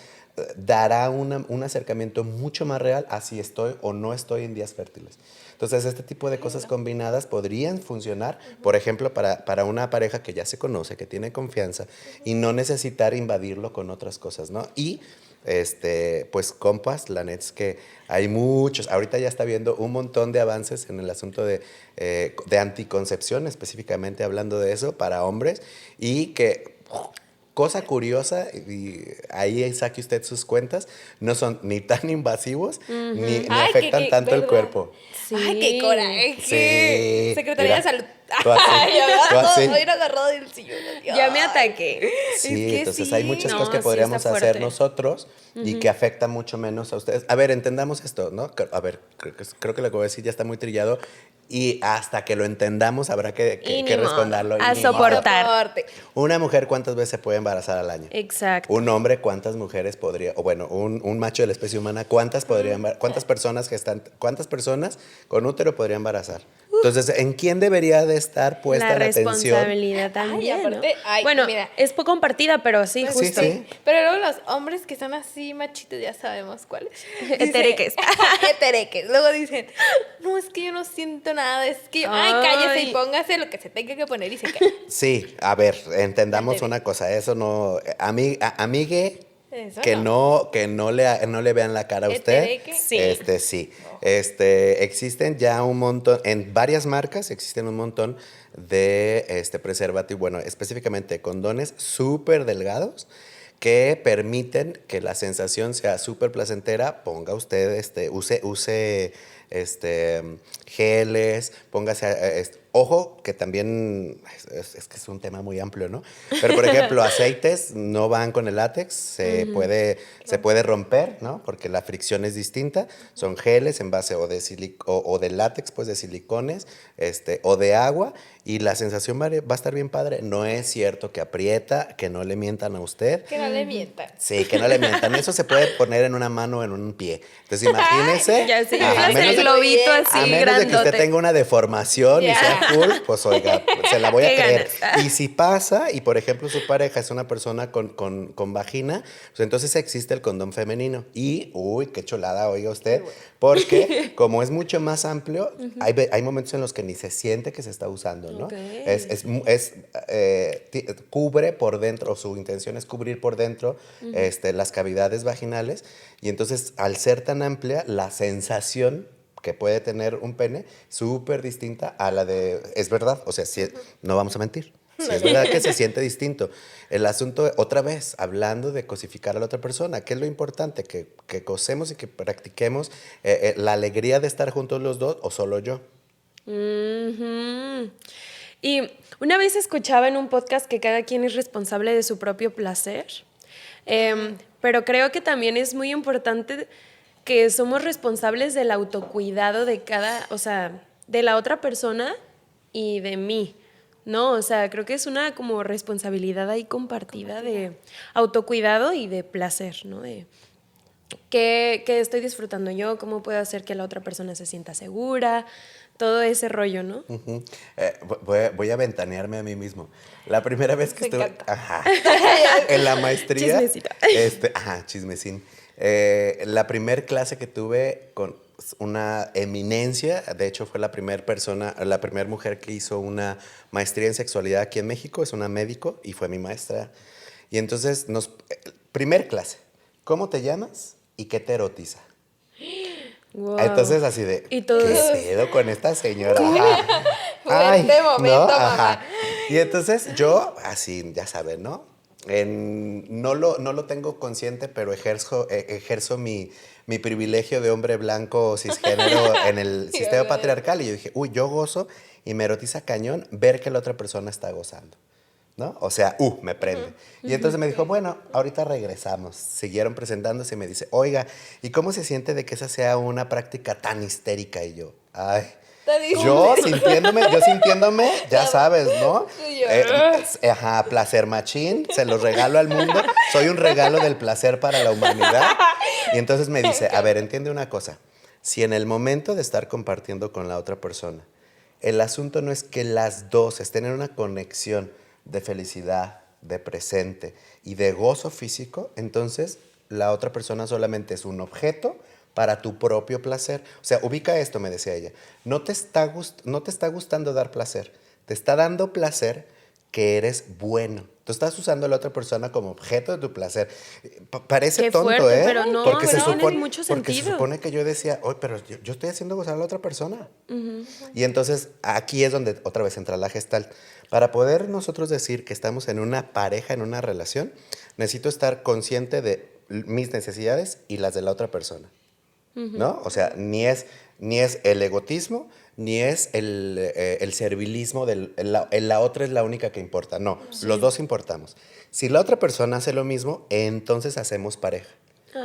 dará un acercamiento mucho más real a si estoy o no estoy en días fértiles. Entonces, este tipo de cosas combinadas podrían funcionar, por ejemplo, para una pareja que ya se conoce, que tiene confianza, y no necesitar invadirlo con otras cosas, ¿no? Y, pues, compas, la neta es que hay muchos, ahorita ya está habiendo un montón de avances en el asunto de anticoncepción, específicamente hablando de eso, para hombres, y que... Cosa curiosa, y ahí saque usted sus cuentas, no son ni tan invasivos ni afectan tanto el cuerpo. Sí. Ay, qué coraje. Sí. Secretaría de Salud. Tú así. Estoy agarrado del sillón. Ya me ataqué. Sí, Es que entonces sí. hay muchas No, cosas que sí podríamos está hacer fuerte. nosotros y que afectan mucho menos a ustedes. A ver, entendamos esto, ¿no? A ver, creo que lo que voy a decir ya está muy trillado, y hasta que lo entendamos habrá que Y ni modo. responderlo. A ni modo. soportar. Una mujer, ¿cuántas veces se puede embarazar al año? Exacto. Un hombre, ¿cuántas mujeres podría, o bueno, un macho de la especie humana, cuántas personas con útero podría embarazar? Entonces, ¿en quién debería de estar puesta la atención? Responsabilidad también, aparte, ¿no? ay, Bueno, mira. es poco compartida, pero sí, Pues justo. sí. Pero luego los hombres que son así machitos, ya sabemos cuáles. Etereques. Etereques. Luego dicen, no, es que yo no siento nada, es que yo, cállese y póngase lo que se tenga que poner y se cae. Sí, a ver, entendamos una cosa, eso no, amigue, Eso que no le vean la cara a usted. Etereque. Sí. Sí. Existen ya un montón, en varias marcas existen un montón de preservativos, bueno, específicamente condones súper delgados que permiten que la sensación sea súper placentera. Ponga usted, use geles, póngase, ojo, que también es que es un tema muy amplio, ¿no? Pero, por ejemplo, aceites no van con el látex, se puede romper, ¿no? Porque la fricción es distinta. Son geles en base o de látex, pues de silicones, o de agua, y la sensación va a estar bien padre. No es cierto que aprieta, que no le mientan a usted. Que no le mientan. Sí, que no le mientan. Eso se puede poner en una mano o en un pie. Entonces, imagínese. Ya sé, a el menos de- globito a así menos de que usted grandote. tenga una deformación y Ya. sea cool, pues oiga, se la voy a Qué creer. ganas. Y si pasa, y por ejemplo su pareja es una persona con vagina, pues entonces existe el condón femenino. Y, uy, qué chulada, oiga usted, porque como es mucho más amplio, hay momentos en los que ni se siente que se está usando, ¿no? Ok. Cubre por dentro, o su intención es cubrir por dentro las cavidades vaginales, y entonces al ser tan amplia, la sensación que puede tener un pene súper distinta a la de, es verdad, o sea, no vamos a mentir. Sí, es verdad que se siente distinto. El asunto, otra vez, hablando de cosificar a la otra persona, ¿qué es lo importante? Que gocemos y que practiquemos la alegría de estar juntos los dos, o solo yo. Ujú. Y una vez escuchaba en un podcast que cada quien es responsable de su propio placer, pero creo que también es muy importante que somos responsables del autocuidado de cada, o sea, de la otra persona y de mí, ¿no? O sea, creo que es una como responsabilidad ahí compartida de autocuidado y de placer, ¿no? De qué estoy disfrutando yo, cómo puedo hacer que la otra persona se sienta segura, todo ese rollo, ¿no? Ujú. Voy a ventanearme a mí mismo. La primera vez que Me estuve encanta. ajá, en la maestría, Chismecito. chismecín. La primer clase que tuve con una eminencia, de hecho fue la primera persona, la primera mujer que hizo una maestría en sexualidad aquí en México, es una médico y fue mi maestra. Y entonces, primer clase, ¿cómo te llamas y qué te erotiza? Wow. Entonces así de, Y todos- ¿qué pedo con esta señora? Ajá. Fuerte momento, mamá. Ajá. Y entonces yo, así, ya saben, ¿no? No lo tengo consciente, pero ejerzo mi privilegio de hombre blanco cisgénero en el sistema patriarcal. Y yo dije, uy, yo gozo y me erotiza cañón ver que la otra persona está gozando. ¿No? O sea, me prende. Y entonces me dijo, bueno, ahorita regresamos. Siguieron presentándose y me dice, oiga, ¿y cómo se siente de que esa sea una práctica tan histérica? Y yo, ay, yo sintiéndome, ya sabes, ¿no? Placer machín, se los regalo al mundo. Soy un regalo del placer para la humanidad. Y entonces me dice, a ver, entiende una cosa. Si en el momento de estar compartiendo con la otra persona, el asunto no es que las dos estén en una conexión de felicidad, de presente y de gozo físico, entonces la otra persona solamente es un objeto para tu propio placer. O sea, ubica esto, me decía ella. No te está gustando dar placer. Te está dando placer que eres bueno. Tú estás usando a la otra persona como objeto de tu placer. Parece Qué tonto, fuerte, ¿eh? pero no, porque pero se tiene supone, mucho porque se sentido. supone que yo decía, oye, pero yo estoy haciendo gozar a la otra persona. Y entonces aquí es donde otra vez entra la gestalt. Para poder nosotros decir que estamos en una pareja, en una relación, necesito estar consciente de mis necesidades y las de la otra persona. ¿No? O sea, ni es el egotismo, ni es el servilismo, la otra es la única que importa. No, los dos importamos. Si la otra persona hace lo mismo, entonces hacemos pareja.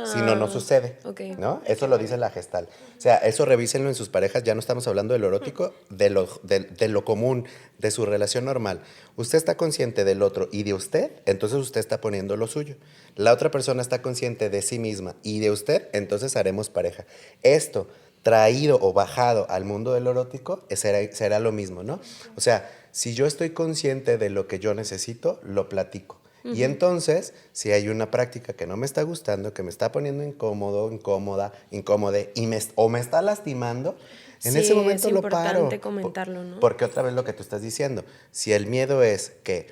Si no, no sucede. Ok. ¿No? Eso lo dice la gestal. O sea, eso revísenlo en sus parejas. Ya no estamos hablando de lo erótico, de lo común, de su relación normal. Usted está consciente del otro y de usted, entonces usted está poniendo lo suyo. La otra persona está consciente de sí misma y de usted, entonces haremos pareja. Esto, traído o bajado al mundo del erótico, será lo mismo, ¿no? O sea, si yo estoy consciente de lo que yo necesito, lo platico. Y entonces, si hay una práctica que no me está gustando, que me está poniendo incómodo, incómode, o me está lastimando, en ese momento es lo paro. importante comentarlo, ¿no? Porque otra vez lo que tú estás diciendo, si el miedo es que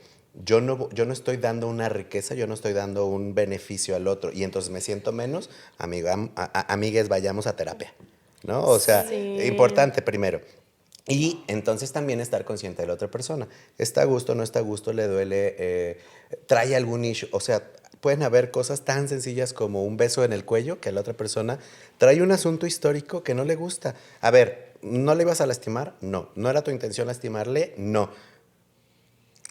yo no estoy dando una riqueza, yo no estoy dando un beneficio al otro, y entonces me siento menos, amigues, vayamos a terapia, ¿no? O sea, Sí. importante primero. Y entonces también estar consciente de la otra persona. ¿Está a gusto, no está a gusto, le duele, trae algún issue? O sea, pueden haber cosas tan sencillas como un beso en el cuello que a la otra persona trae un asunto histórico que no le gusta. A ver, ¿no le ibas a lastimar? No. ¿No era tu intención lastimarle? No.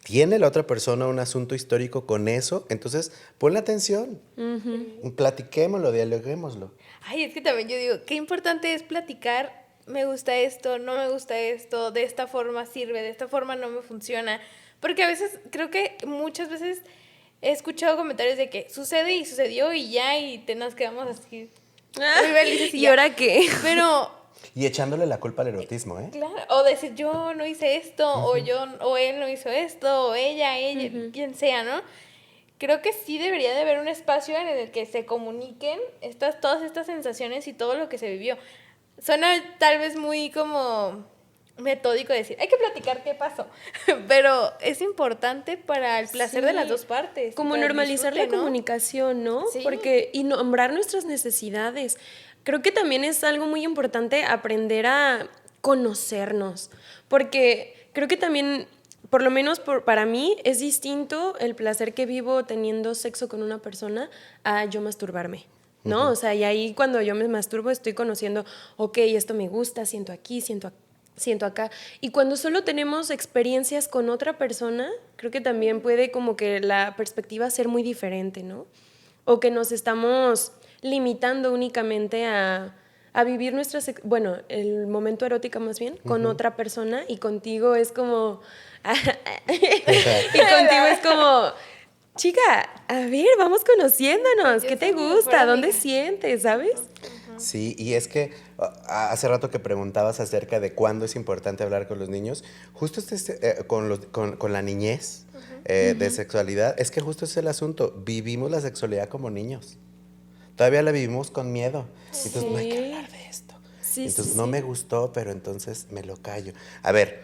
¿Tiene la otra persona un asunto histórico con eso? Entonces, ponle atención. Platiquémoslo, dialoguémoslo. Ay, es que también yo digo, qué importante es platicar, me gusta esto, no me gusta esto, de esta forma sirve, de esta forma no me funciona. Porque a veces, creo que muchas veces he escuchado comentarios de que sucede y sucedió y ya, y nos quedamos así muy felices ¿Y ya. ahora qué? Pero, Y echándole la culpa al erotismo, ¿eh? claro, o decir yo no hice esto, o él no hizo esto, o ella, quien sea, ¿no? Creo que sí debería de haber un espacio en el que se comuniquen todas estas sensaciones y todo lo que se vivió. Suena tal vez muy como metódico decir, hay que platicar qué pasó, pero es importante para el placer de las dos partes. Como para el normalizar disfrute, la ¿no? comunicación, ¿no? Sí. Porque, y nombrar nuestras necesidades. Creo que también es algo muy importante aprender a conocernos, porque creo que también, por lo menos para mí, es distinto el placer que vivo teniendo sexo con una persona a yo masturbarme, ¿no? O sea, y ahí cuando yo me masturbo estoy conociendo, ok, esto me gusta, siento aquí, siento acá. Y cuando solo tenemos experiencias con otra persona, creo que también puede como que la perspectiva ser muy diferente, ¿no? O que nos estamos limitando únicamente a vivir bueno, el momento erótico más bien, con otra persona, y contigo es como... y contigo es como... Chica, a ver, vamos conociéndonos. ¿Qué te gusta? ¿Dónde sientes? ¿Sabes? Sí, y es que hace rato que preguntabas acerca de cuándo es importante hablar con los niños, justo con la niñez de sexualidad, es que justo es el asunto, vivimos la sexualidad como niños, todavía la vivimos con miedo, entonces no hay que hablar de esto, Sí, entonces sí, no sí. me gustó, pero entonces me lo callo. A ver,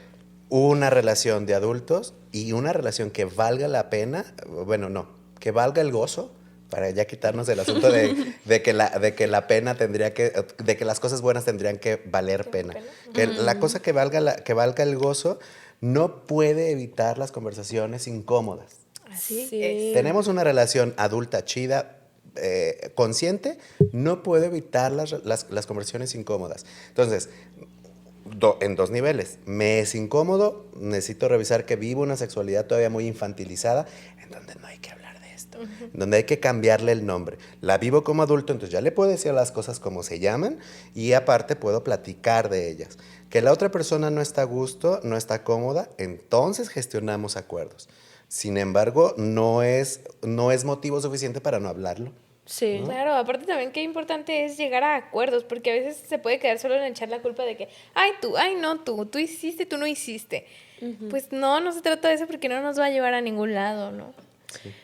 una relación de adultos y una relación que valga la pena, bueno, no, que valga el gozo, para ya quitarnos el asunto de que la pena tendría de que las cosas buenas tendrían que valer pena. Que la cosa que valga el gozo no puede evitar las conversaciones incómodas. Así Sí. es. Tenemos una relación adulta, chida, consciente, no puede evitar las conversaciones incómodas. Entonces, en dos niveles. Me es incómodo, necesito revisar que vivo una sexualidad todavía muy infantilizada, en donde no hay que hablar de esto, en donde hay que cambiarle el nombre. La vivo como adulto, entonces ya le puedo decir las cosas como se llaman y aparte puedo platicar de ellas. Que la otra persona no está a gusto, no está cómoda, entonces gestionamos acuerdos. Sin embargo, no es motivo suficiente para no hablarlo. Sí. Claro, aparte también qué importante es llegar a acuerdos, porque a veces se puede quedar solo en echar la culpa de que, ay tú, ay no tú hiciste, tú no hiciste. Pues no se trata de eso porque no nos va a llevar a ningún lado, ¿no?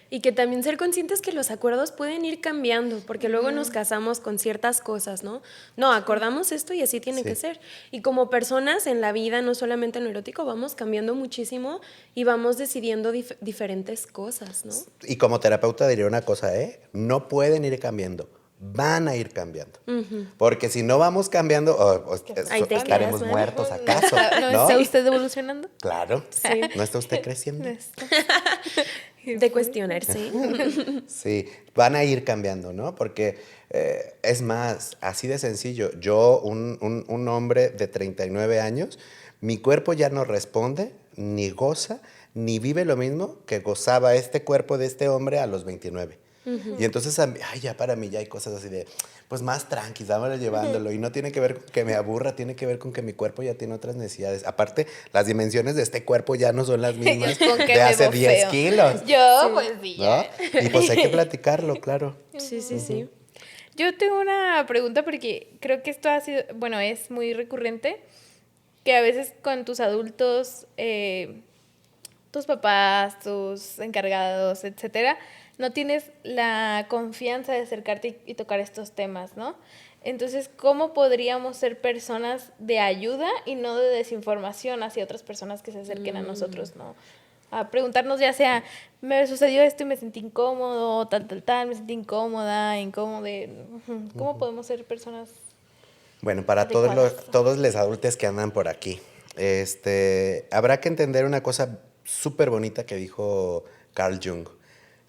Y que también ser conscientes que los acuerdos pueden ir cambiando, porque luego nos casamos con ciertas cosas, ¿no? No, acordamos esto y así tiene que ser. Y como personas en la vida, no solamente en lo erótico, vamos cambiando muchísimo y vamos decidiendo diferentes cosas, ¿no? Y como terapeuta diría una cosa, no pueden ir cambiando, van a ir cambiando. Porque si no vamos cambiando, Ahí te estaremos quedas, ¿no? muertos acaso. ¿No ¿No? está usted evolucionando? Claro. Sí. ¿No está usted creciendo? De cuestionarse. Sí, van a ir cambiando, ¿no? Porque es más, así de sencillo. Yo, un hombre de 39 años, mi cuerpo ya no responde, ni goza, ni vive lo mismo que gozaba este cuerpo de este hombre a los 29. Y entonces, ya para mí ya hay cosas así de, pues más tranquis, vámonos llevándolo. Y no tiene que ver con que me aburra, tiene que ver con que mi cuerpo ya tiene otras necesidades. Aparte, las dimensiones de este cuerpo ya no son las mismas Con que de me hace veo 10 feo. kilos. Yo, pues sí, ¿No? ya. Y pues hay que platicarlo, claro. Sí, sí, sí. Yo tengo una pregunta porque creo que esto ha sido, bueno, es muy recurrente, que a veces con tus adultos, tus papás, tus encargados, etcétera, no tienes la confianza de acercarte y tocar estos temas, ¿no? Entonces, ¿cómo podríamos ser personas de ayuda y no de desinformación hacia otras personas que se acerquen a nosotros, ¿no? A preguntarnos ya sea, me sucedió esto y me sentí incómodo, tal, me sentí incómoda, incómodo. ¿Cómo podemos ser personas? Bueno, para adecuadas? todos los adultos que andan por aquí, habrá que entender una cosa súper bonita que dijo Carl Jung.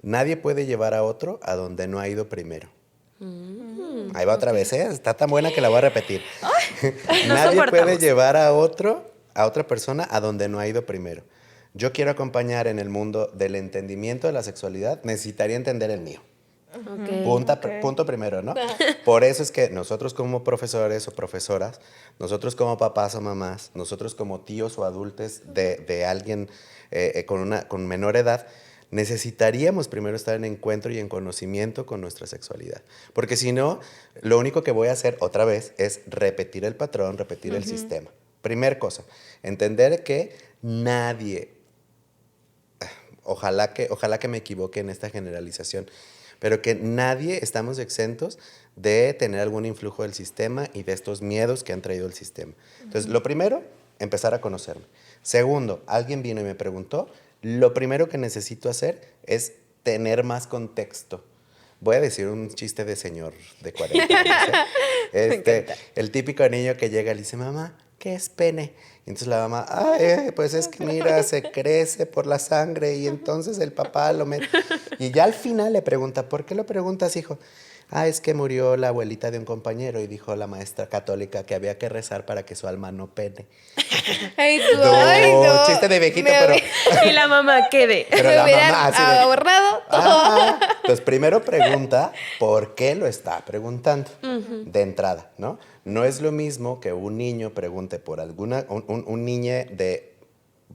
Nadie puede llevar a otro a donde no ha ido primero. Ahí va otra vez, está tan buena que la voy a repetir. Nadie puede llevar a otra persona a donde no ha ido primero. Yo quiero acompañar en el mundo del entendimiento de la sexualidad, necesitaría entender el mío. Punto primero, ¿no? Por eso es que nosotros como profesores o profesoras, nosotros como papás o mamás, nosotros como tíos o adultos de alguien con menor edad, necesitaríamos primero estar en encuentro y en conocimiento con nuestra sexualidad. Porque si no, lo único que voy a hacer otra vez es repetir el patrón, repetir el sistema. Primer cosa, entender que nadie, ojalá que me equivoque en esta generalización, pero que nadie estamos exentos de tener algún influjo del sistema y de estos miedos que han traído el sistema. Entonces, lo primero, empezar a conocerme. Segundo, alguien vino y me preguntó, lo primero que necesito hacer es tener más contexto. Voy a decir un chiste de señor de 40 años. El típico niño que llega y le dice, mamá, ¿qué es pene? Y entonces la mamá, pues es que mira, se crece por la sangre y entonces el papá lo mete. Y ya al final le pregunta, ¿por qué lo preguntas, hijo? Es que murió la abuelita de un compañero y dijo la maestra católica que había que rezar para que su alma no pene. Ay, tú, no. Chiste de viejito, pero... Y la mamá, ¿qué de? Pero me la hubieran mamá así de... ahorrado todo. Entonces, primero pregunta por qué lo está preguntando de entrada, ¿no? No es lo mismo que un niño pregunte por un niño de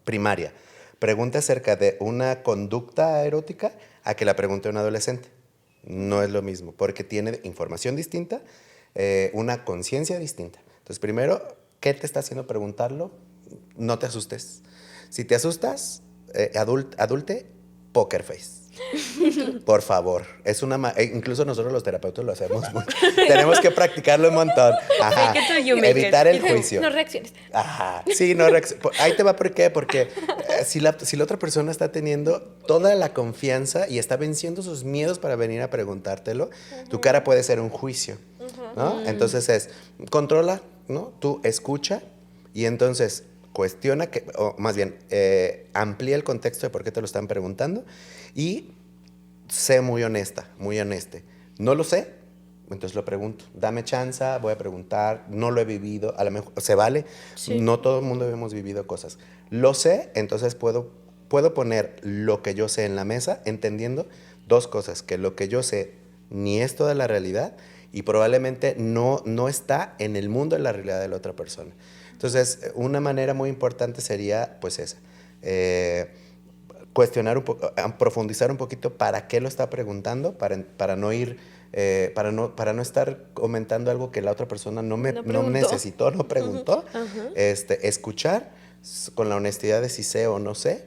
primaria, pregunte acerca de una conducta erótica a que la pregunte un adolescente. No es lo mismo, porque tiene información distinta, una conciencia distinta. Entonces, primero, ¿qué te está haciendo preguntarlo? No te asustes. Si te asustas, adulte, poker face. Por favor. Incluso nosotros los terapeutas lo hacemos mucho. Tenemos que practicarlo un montón. Ajá. Fake it till you make it. Evitar el juicio. No reacciones. Ajá. Sí, no reacciones. Ahí te va por qué. Porque si la otra persona está teniendo toda la confianza y está venciendo sus miedos para venir a preguntártelo, tu cara puede ser un juicio, ¿no? Entonces controla, ¿no? Tú escucha y entonces cuestiona, o más bien, amplía el contexto de por qué te lo están preguntando y sé muy honesta, muy honeste. No lo sé, entonces lo pregunto. Dame chance, voy a preguntar, no lo he vivido, a lo mejor se vale. Sí. No todo el mundo hemos vivido cosas. Lo sé, entonces puedo poner lo que yo sé en la mesa, entendiendo dos cosas, que lo que yo sé ni es toda la realidad y probablemente no está en el mundo de la realidad de la otra persona. Entonces, una manera muy importante sería, pues esa, cuestionar un poco, profundizar un poquito para qué lo está preguntando, para no ir, para no estar comentando algo que la otra persona no necesitó, no preguntó. Escuchar con la honestidad de si sé o no sé,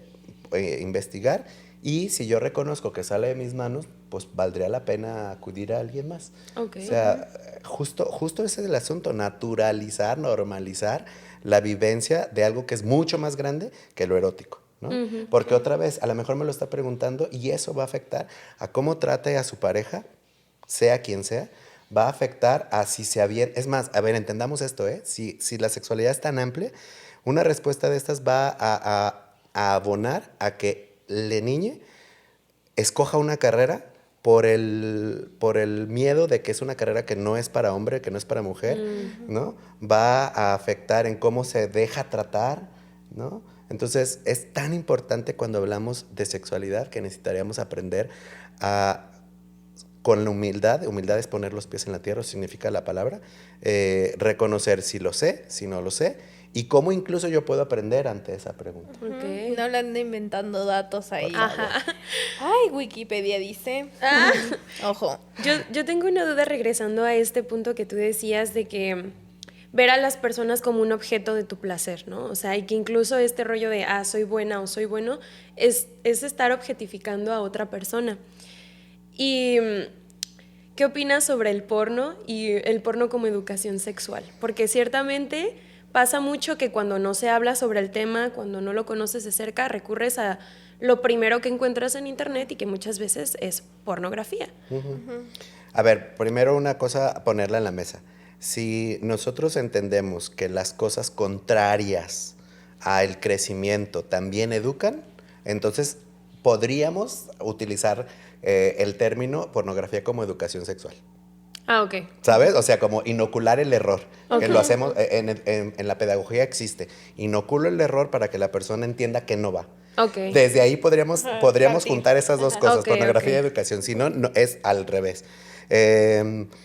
investigar, y si yo reconozco que sale de mis manos, pues valdría la pena acudir a alguien más. Okay. O sea, justo ese es el asunto, naturalizar, normalizar la vivencia de algo que es mucho más grande que lo erótico, ¿no? Porque otra vez, a lo mejor me lo está preguntando y eso va a afectar a cómo trate a su pareja, sea quien sea, va a afectar a si se avienta. Es más, a ver, entendamos esto, ¿eh? Si la sexualidad es tan amplia, una respuesta de estas va a abonar a que la niña escoja una carrera por el miedo de que es una carrera que no es para hombre, que no es para mujer, ¿no? Va a afectar en cómo se deja tratar, ¿no? Entonces, es tan importante cuando hablamos de sexualidad que necesitaríamos aprender con la humildad es poner los pies en la tierra, significa la palabra, reconocer si lo sé, si no lo sé, y cómo incluso yo puedo aprender ante esa pregunta. Okay. No le ando inventando datos ahí. Ajá. Ay, Wikipedia dice. Ojo. Yo tengo una duda regresando a este punto que tú decías de que ver a las personas como un objeto de tu placer, ¿no? O sea, y que incluso este rollo de, soy buena o soy bueno, es estar objetificando a otra persona. Y ¿qué opinas sobre el porno y el porno como educación sexual? Porque ciertamente pasa mucho que cuando no se habla sobre el tema, cuando no lo conoces de cerca, recurres a lo primero que encuentras en internet y que muchas veces es pornografía. A ver, primero una cosa, ponerla en la mesa. Si nosotros entendemos que las cosas contrarias al crecimiento también educan, entonces podríamos utilizar el término pornografía como educación sexual. Ok. ¿Sabes? O sea, como inocular el error. Okay. Que lo hacemos, en la pedagogía existe. Inoculo el error para que la persona entienda que no va. Okay. Desde ahí podríamos juntar esas dos cosas, Okay, pornografía okay. y educación. Si no, es al revés.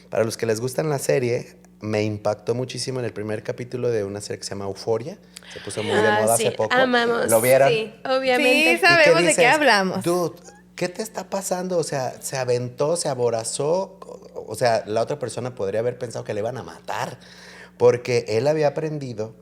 Para los que les gustan la serie, me impactó muchísimo en el primer capítulo de una serie que se llama Euphoria. Se puso muy de moda sí. hace poco. Amamos. ¿Lo vieron? Sí, obviamente. Sí, sabemos de qué dices, hablamos. Dude, ¿qué te está pasando? O sea, se aventó, se aborazó. O sea, la otra persona podría haber pensado que le iban a matar. Porque él había aprendido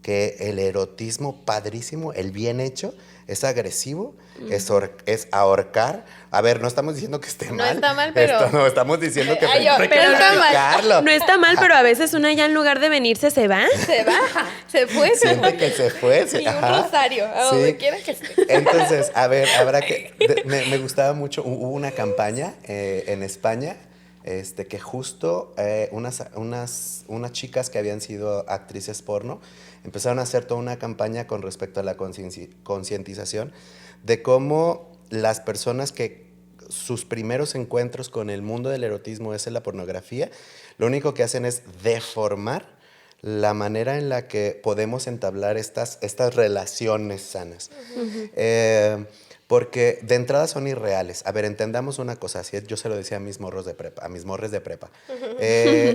que el erotismo padrísimo, el bien hecho, es agresivo, es ahorcar. A ver, no estamos diciendo que esté mal. No está mal, pero... No, estamos diciendo que Ay, yo, hay que pero está mal. practicarlo. No está mal, pero a veces una ya en lugar de venirse se va. Se va, se fue. Siente que se fue. Y un rosario, a donde quiera que esté. Entonces, a ver, habrá que... Me gustaba mucho, hubo una campaña en España, que justo unas chicas que habían sido actrices porno empezaron a hacer toda una campaña con respecto a la concientización de cómo las personas que sus primeros encuentros con el mundo del erotismo es en la pornografía, lo único que hacen es deformar la manera en la que podemos entablar estas relaciones sanas. Porque de entrada son irreales. A ver, entendamos una cosa, así yo se lo decía a mis morros de prepa,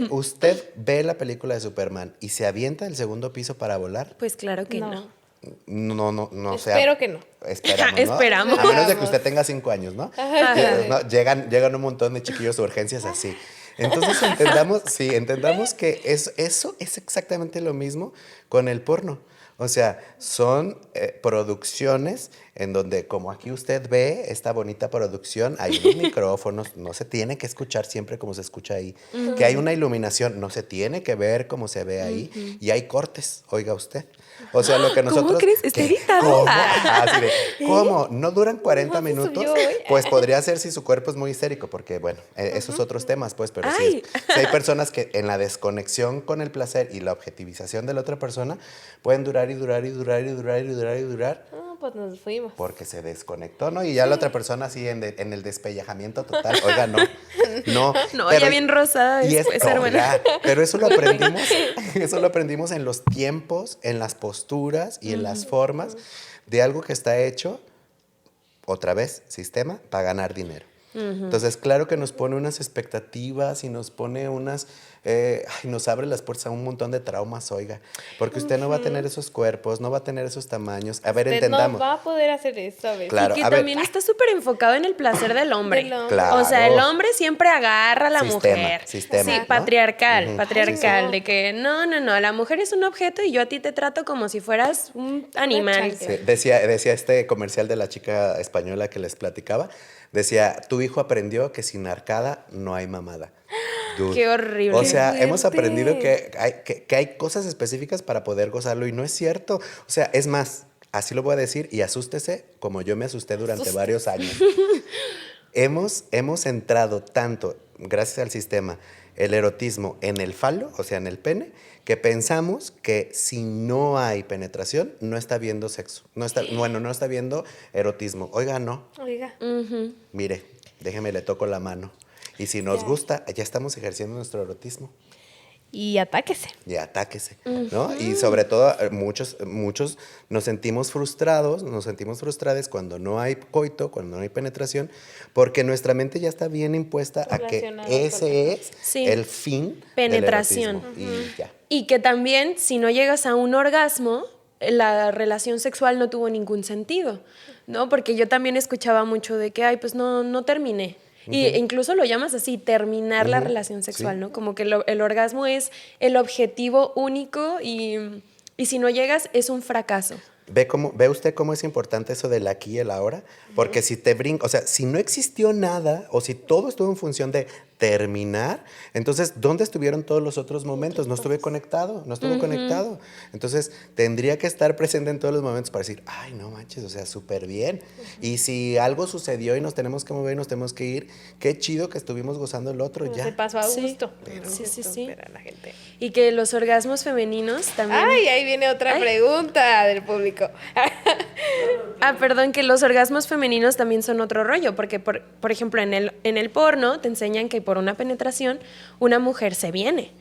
¿usted ve la película de Superman y se avienta del segundo piso para volar? Pues claro que no. No, o sea, Espero que no. Esperamos, ¿no? Esperamos. A menos de que usted tenga 5 años, ¿no? ¿No? Llegan un montón de chiquillos de urgencias así. Entonces entendamos que eso es exactamente lo mismo con el porno. O sea, son producciones en donde, como aquí usted ve, esta bonita producción, hay unos micrófonos, no se tiene que escuchar siempre como se escucha ahí. Que hay una iluminación, no se tiene que ver como se ve ahí. Y hay cortes, oiga usted. O sea, lo que nosotros... ¿Cómo crees? Está editado. ¿Cómo? Así de, ¿cómo? ¿No duran 40 minutos? Pues podría ser si su cuerpo es muy histérico, porque, bueno, esos otros temas, pues, pero si hay personas que en la desconexión con el placer y la objetivización de la otra persona pueden durar y durar y durar y durar y durar y durar. Pues nos fuimos. Porque se desconectó, ¿no? Y ya la otra persona así en el despellejamiento total. Oiga, no. No, pero, ya bien rosada después, hermana. Pero eso lo aprendimos en los tiempos, en las posturas y en las formas de algo que está hecho, otra vez, sistema, para ganar dinero. Entonces, claro que nos pone unas expectativas y nos pone nos abre las puertas a un montón de traumas, oiga, porque usted no va a tener esos cuerpos, no va a tener esos tamaños. A ver, Usted entendamos. no va a poder hacer eso, ¿ves? Claro, y que también está súper enfocado en el placer del hombre. Claro. O sea, el hombre siempre agarra a la mujer. Sistema, sí, ¿no? patriarcal, Sí. de que no, la mujer es un objeto y yo a ti te trato como si fueras un animal. Sí, decía este comercial de la chica española que les platicaba, decía, tu hijo aprendió que sin arcada no hay mamada. Dude. Qué horrible. O sea, Qué hemos fuerte. aprendido que hay cosas específicas para poder gozarlo y no es cierto. O sea, es más, así lo voy a decir y asústese como yo me asusté durante varios años. Hemos entrado tanto, gracias al sistema, el erotismo en el falo, o sea, en el pene, que pensamos que si no hay penetración, no está habiendo sexo. No está viendo erotismo. Oiga, no. Oiga. Mire, déjeme, le toco la mano. Y si nos gusta, ya estamos ejerciendo nuestro erotismo. Y atáquese. Y atáquese, ¿no? Y sobre todo, muchos nos sentimos frustradas cuando no hay coito, cuando no hay penetración, porque nuestra mente ya está bien impuesta a que ese es el fin penetración. del erotismo. Y ya. Y que también, si no llegas a un orgasmo, la relación sexual no tuvo ningún sentido, ¿no? Porque yo también escuchaba mucho de que, pues no terminé. Y incluso lo llamas así, terminar la relación sexual, ¿no? Como que el orgasmo es el objetivo único y si no llegas es un fracaso. ¿Ve usted cómo es importante eso del aquí y el ahora? Porque si te brinca, o sea, si no existió nada o si todo estuvo en función de terminar, entonces, ¿dónde estuvieron todos los otros momentos? No estuve conectado. Entonces, tendría que estar presente en todos los momentos para decir, ay, no manches, o sea, súper bien. Y si algo sucedió y nos tenemos que mover y nos tenemos que ir, qué chido que estuvimos gozando el otro, ya. Se pasó a gusto. Sí. Pero la gente. Y que los orgasmos femeninos también... Ay, ahí viene otra pregunta del público. Perdón, que los orgasmos femeninos también son otro rollo, porque, por ejemplo, en el porno te enseñan que por una penetración una mujer se viene.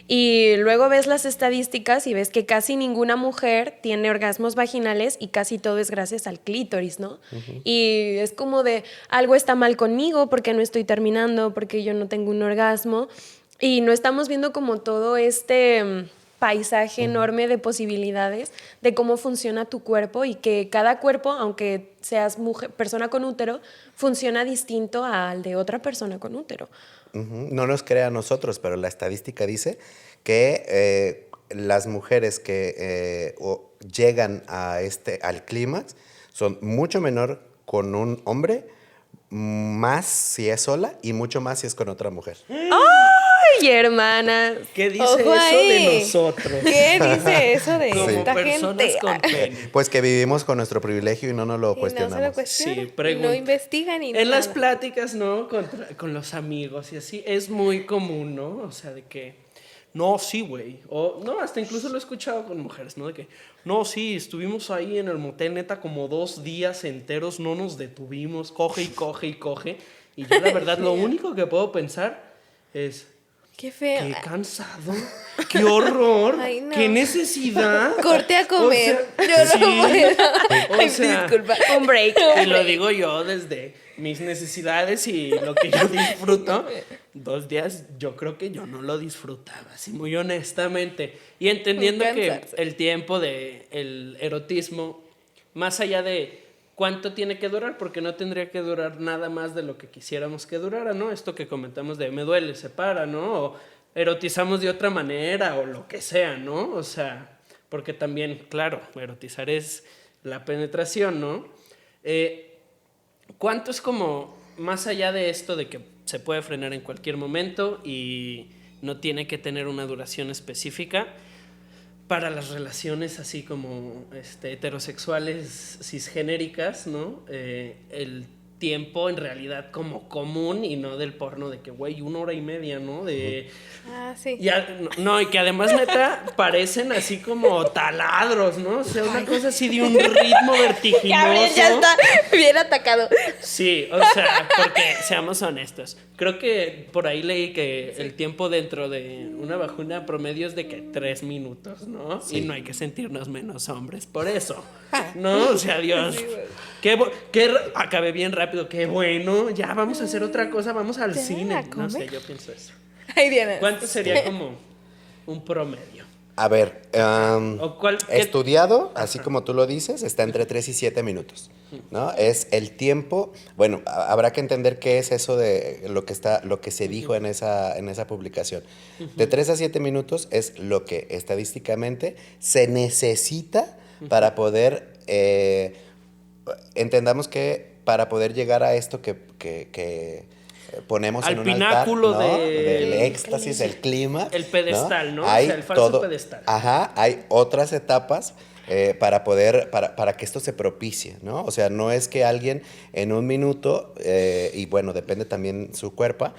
Y luego ves las estadísticas y ves que casi ninguna mujer tiene orgasmos vaginales y casi todo es gracias al clítoris, ¿no? Y es como de, algo está mal conmigo porque no estoy terminando, porque yo no tengo un orgasmo. Y no estamos viendo como todo este paisaje enorme de posibilidades de cómo funciona tu cuerpo y que cada cuerpo, aunque seas persona con útero, funciona distinto al de otra persona con útero. No nos crea a nosotros, pero la estadística dice que las mujeres que llegan al clímax son mucho menor con un hombre, más si es sola y mucho más si es con otra mujer. ¡Ay, hermana! ¿Qué dice Ojo eso ahí. de nosotros? ¿Qué dice eso de Como esta personas gente? con pene. Pues que vivimos con nuestro privilegio y no nos lo Y cuestionamos. no se lo cuestionan, Sí, y pregunta. no investigan ni En las nada. pláticas, ¿no? Con los amigos y así, es muy común, ¿no? O sea, de que, no, sí, güey. O, no, hasta incluso lo he escuchado con mujeres, ¿no? De que, no, sí, estuvimos ahí en el motel, neta, como 2 días enteros, no nos detuvimos, coge y coge y coge. Y yo, la verdad, lo único que puedo pensar es, Qué feo. Qué cansado, qué horror, Ay, no. qué necesidad. Corte a comer. O sea, Yo no sí. puedo. O Ay, sea, disculpa. Un break. Y lo digo yo desde mis necesidades y lo que yo disfruto. 2 días yo creo que yo no lo disfrutaba, así muy honestamente. Y entendiendo que Cansarse. el tiempo del erotismo, más allá de cuánto tiene que durar, porque no tendría que durar nada más de lo que quisiéramos que durara, ¿no? Esto que comentamos de me duele, se para, ¿no? O erotizamos de otra manera o lo que sea, ¿no? O sea, porque también, claro, erotizar es la penetración, ¿no? ¿Cuánto es como, más allá de esto de que se puede frenar en cualquier momento y no tiene que tener una duración específica, para las relaciones así como heterosexuales cisgenéricas, ¿no? El tiempo en realidad como común y no del porno de que, güey, 1 hora y media, ¿no? De... Ah, sí. No, y que además, neta, parecen así como taladros, ¿no? O sea, una cosa así de un ritmo vertiginoso. Gabriel ya está bien atacado. Sí, o sea, porque seamos honestos. Creo que por ahí leí que el tiempo dentro de una vagina promedio es de que 3 minutos, ¿no? Sí. Y no hay que sentirnos menos hombres por eso. No, o sea, Dios. Acabé bien rápido, qué bueno. Ya vamos a hacer otra cosa, vamos al ¿Ya cine. la No sé, come? yo pienso eso. Ay, Diana. ¿Cuánto sería como un promedio? A ver, ¿O qué- estudiado, así como tú lo dices, está entre 3 y 7 minutos, ¿no? Es el tiempo, bueno, habrá que entender qué es eso de lo que se dijo en esa publicación. De 3 a 7 minutos es lo que estadísticamente se necesita para poder, entendamos que para poder llegar a esto que ponemos Al en un pináculo altar, ¿no? del del éxtasis, el clima. El pedestal, ¿no? Hay O sea, el falso pedestal. Ajá, hay otras etapas para que esto se propicie, ¿no? O sea, no es que alguien en 1 minuto, y bueno, depende también su cuerpo,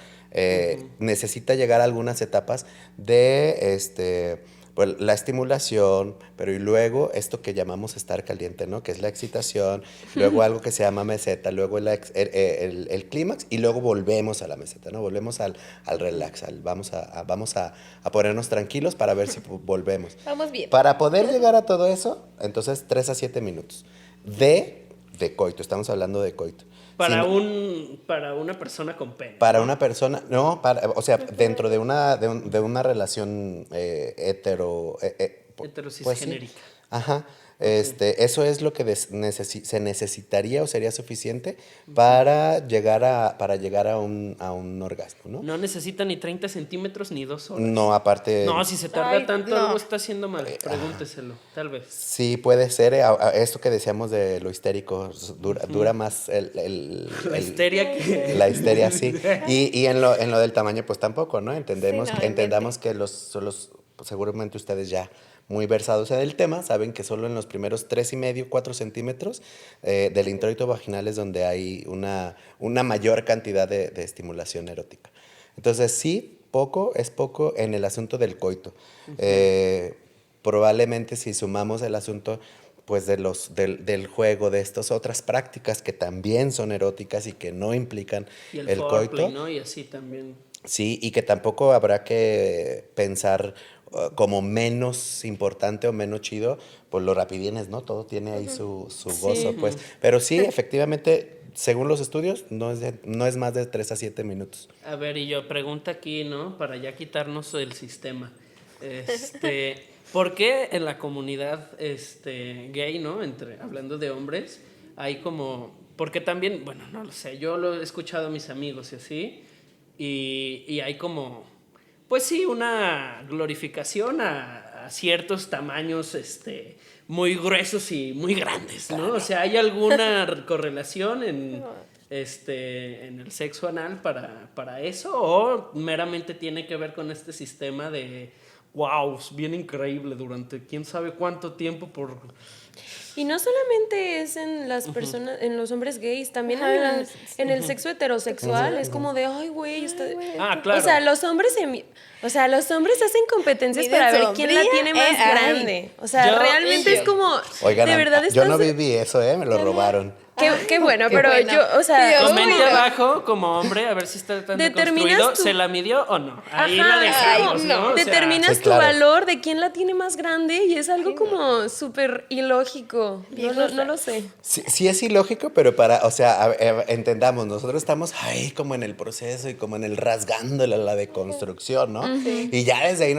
necesita llegar a algunas etapas de pues, la estimulación, pero y luego esto que llamamos estar caliente, ¿no? Que es la excitación, luego algo que se llama meseta, luego el clímax y luego volvemos a la meseta, ¿no? Volvemos al relax, vamos a ponernos tranquilos para ver si volvemos. Vamos bien. Para poder llegar a todo eso, entonces 3 a 7 minutos de coito, estamos hablando de coito. Para Si- para una persona con pene. para una persona, no, o sea, dentro de una relación Heterocisgenérica. Ajá. Eso es lo que se necesitaría o sería suficiente para llegar a un orgasmo, ¿no? No necesita ni 30 centímetros ni 2 horas. No, aparte. No, si se tarda Ay, tanto, no. algo está haciendo mal. Pregúnteselo, tal vez. Sí, puede ser. Esto que decíamos de lo histérico, dura más La histeria que... la histeria, sí. Y en lo del tamaño, pues tampoco, ¿no? Entendamos Sí, no, que pues, seguramente ustedes ya muy versados en el tema, saben que solo en los primeros 3,5, 4 centímetros del introito vaginal es donde hay una mayor cantidad de estimulación erótica. Entonces, sí, es poco en el asunto del coito. Probablemente si sumamos el asunto pues del juego, de estas otras prácticas que también son eróticas y que no implican Y el el foreplay, coito. ¿no? Y así también. Sí, y que tampoco habrá que pensar como menos importante o menos chido, pues lo rapidines, ¿no? Todo tiene ahí su gozo, pues. Pero sí, efectivamente, según los estudios, no es más de 3 a 7 minutos. A ver, y yo pregunta aquí, ¿no? Para ya quitarnos el sistema. ¿Por qué en la comunidad gay, ¿no? Hablando de hombres, hay como... Porque también, bueno, no lo sé, yo lo he escuchado a mis amigos y así, y hay como, pues sí, una glorificación a ciertos tamaños muy gruesos y muy grandes, ¿no? O sea, ¿hay alguna correlación en el sexo anal para eso? ¿O meramente tiene que ver con este sistema de, wow, bien increíble durante quién sabe cuánto tiempo por... Y no solamente es en las personas, en los hombres gays, también Ajá, en el sexo heterosexual, es como de, ay, güey, Ah, claro. O sea, los hombres hacen competencias Miden para su ver quién la hombría, tiene más ay. grande. O sea, Yo- realmente y es yo. como, Oigan, de verdad yo estás... no viví eso, me lo robaron. Qué bueno, qué pero bueno. yo, o sea, Dios Comente mío. abajo como hombre a ver si está tan Determinas construido. tu- ¿Se la midió o no? Ahí Ajá, la dejamos, ay, ¿no? no. O sea, determinas Sí, claro. tu valor de quién la tiene más grande y es algo como súper ilógico. No lo sé. Sí, sí es ilógico, pero para, o sea, entendamos, nosotros estamos ahí como en el proceso y como en el rasgando la deconstrucción, ¿no? Y ya desde ahí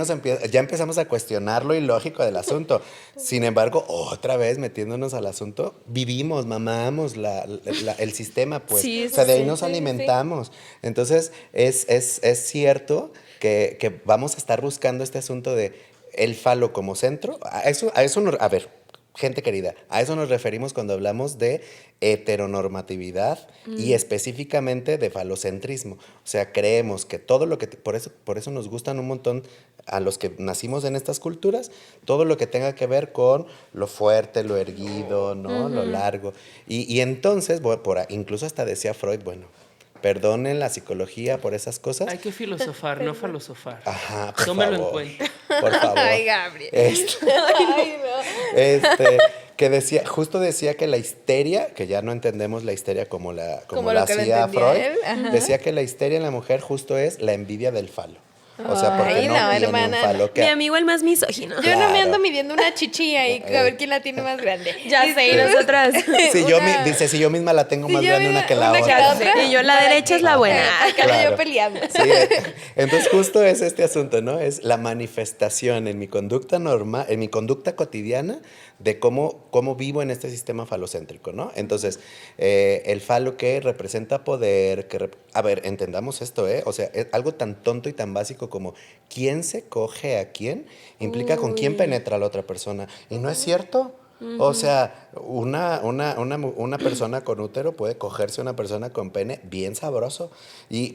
ya empezamos a cuestionar lo ilógico del asunto. Sin embargo, otra vez metiéndonos al asunto, vivimos, mamamos el sistema, pues. Sí, O sea, de ahí sí, nos sí. alimentamos. Entonces, es cierto que vamos a estar buscando este asunto de el falo como centro. A ver, gente querida, a eso nos referimos cuando hablamos de heteronormatividad y específicamente de falocentrismo. O sea, creemos que todo lo que... por eso nos gustan un montón a los que nacimos en estas culturas, todo lo que tenga que ver con lo fuerte, lo erguido, ¿no? Lo largo. Y entonces, incluso hasta decía Freud, bueno, perdonen la psicología por esas cosas. hay que filosofar, no falosofar. Ajá, por Tómelo en favor. cuenta. Por favor. Ay, Gabriel. Ay, no. que justo decía que la histeria, que ya no entendemos la histeria como Como la lo que lo hacía entendía Freud, él, ajá. decía que la histeria en la mujer justo es la envidia del falo. O sea, porque Ay, no, no, tiene hermana, un falo Mi amigo el más misógino. Yo no me ando Claro. midiendo una chichi ahí a ver quién la tiene más grande. Ya sé, y nosotras. Dice, si yo misma la tengo Si más yo grande misma- una que la una que otra. la Ya otra. sé, y yo la Para derecha es que- la buena. Para que ando Claro. yo peleando. Sí, entonces justo es este asunto, ¿no? Es la manifestación en mi conducta normal, en mi conducta cotidiana de cómo vivo en este sistema falocéntrico, ¿no? Entonces, el falo que representa poder, a ver, entendamos esto, ¿eh? O sea, es algo tan tonto y tan básico como quién se coge a quién implica con quién penetra a la otra persona. Y no es cierto. O sea, una persona con útero puede cogerse a una persona con pene bien sabroso.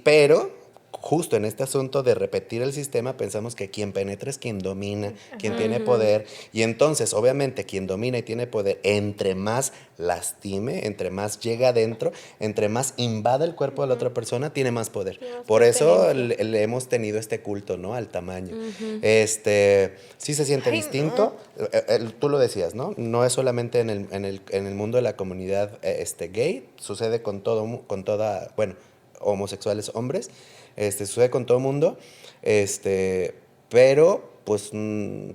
Pero justo en este asunto de repetir el sistema, pensamos que quien penetra es quien domina, quien tiene poder. Y entonces, obviamente, quien domina y tiene poder, entre más lastime, entre más llega adentro, entre más invada el cuerpo de la otra persona, tiene más poder. Por eso le hemos tenido este culto, ¿no? Al tamaño. Sí se siente Ay, distinto. Tú lo decías, ¿no? No es solamente en el mundo de la comunidad gay, sucede con toda, bueno, homosexuales hombres, sucede con todo mundo, pero pues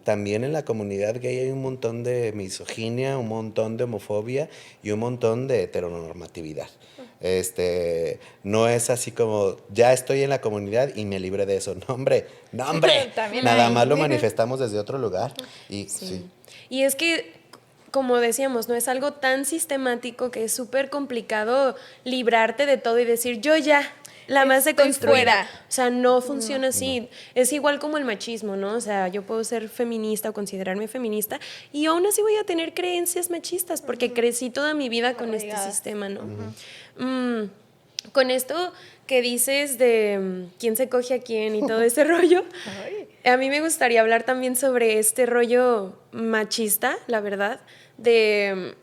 también en la comunidad gay hay un montón de misoginia, un montón de homofobia y un montón de heteronormatividad. No es así como, ya estoy en la comunidad y me libré de eso. No, hombre, También nada hay. más lo manifestamos desde otro lugar. Y sí. Y es que, como decíamos, no es algo tan sistemático que es súper complicado librarte de todo y decir, yo ya, la más Estoy deconstruida. fuera. O sea, no funciona así. Es igual como el machismo, ¿no? O sea, yo puedo ser feminista o considerarme feminista y aún así voy a tener creencias machistas porque crecí toda mi vida con este Arraigadas. sistema, ¿no? Con esto que dices de quién se coge a quién y todo ese rollo, a mí me gustaría hablar también sobre este rollo machista, la verdad, de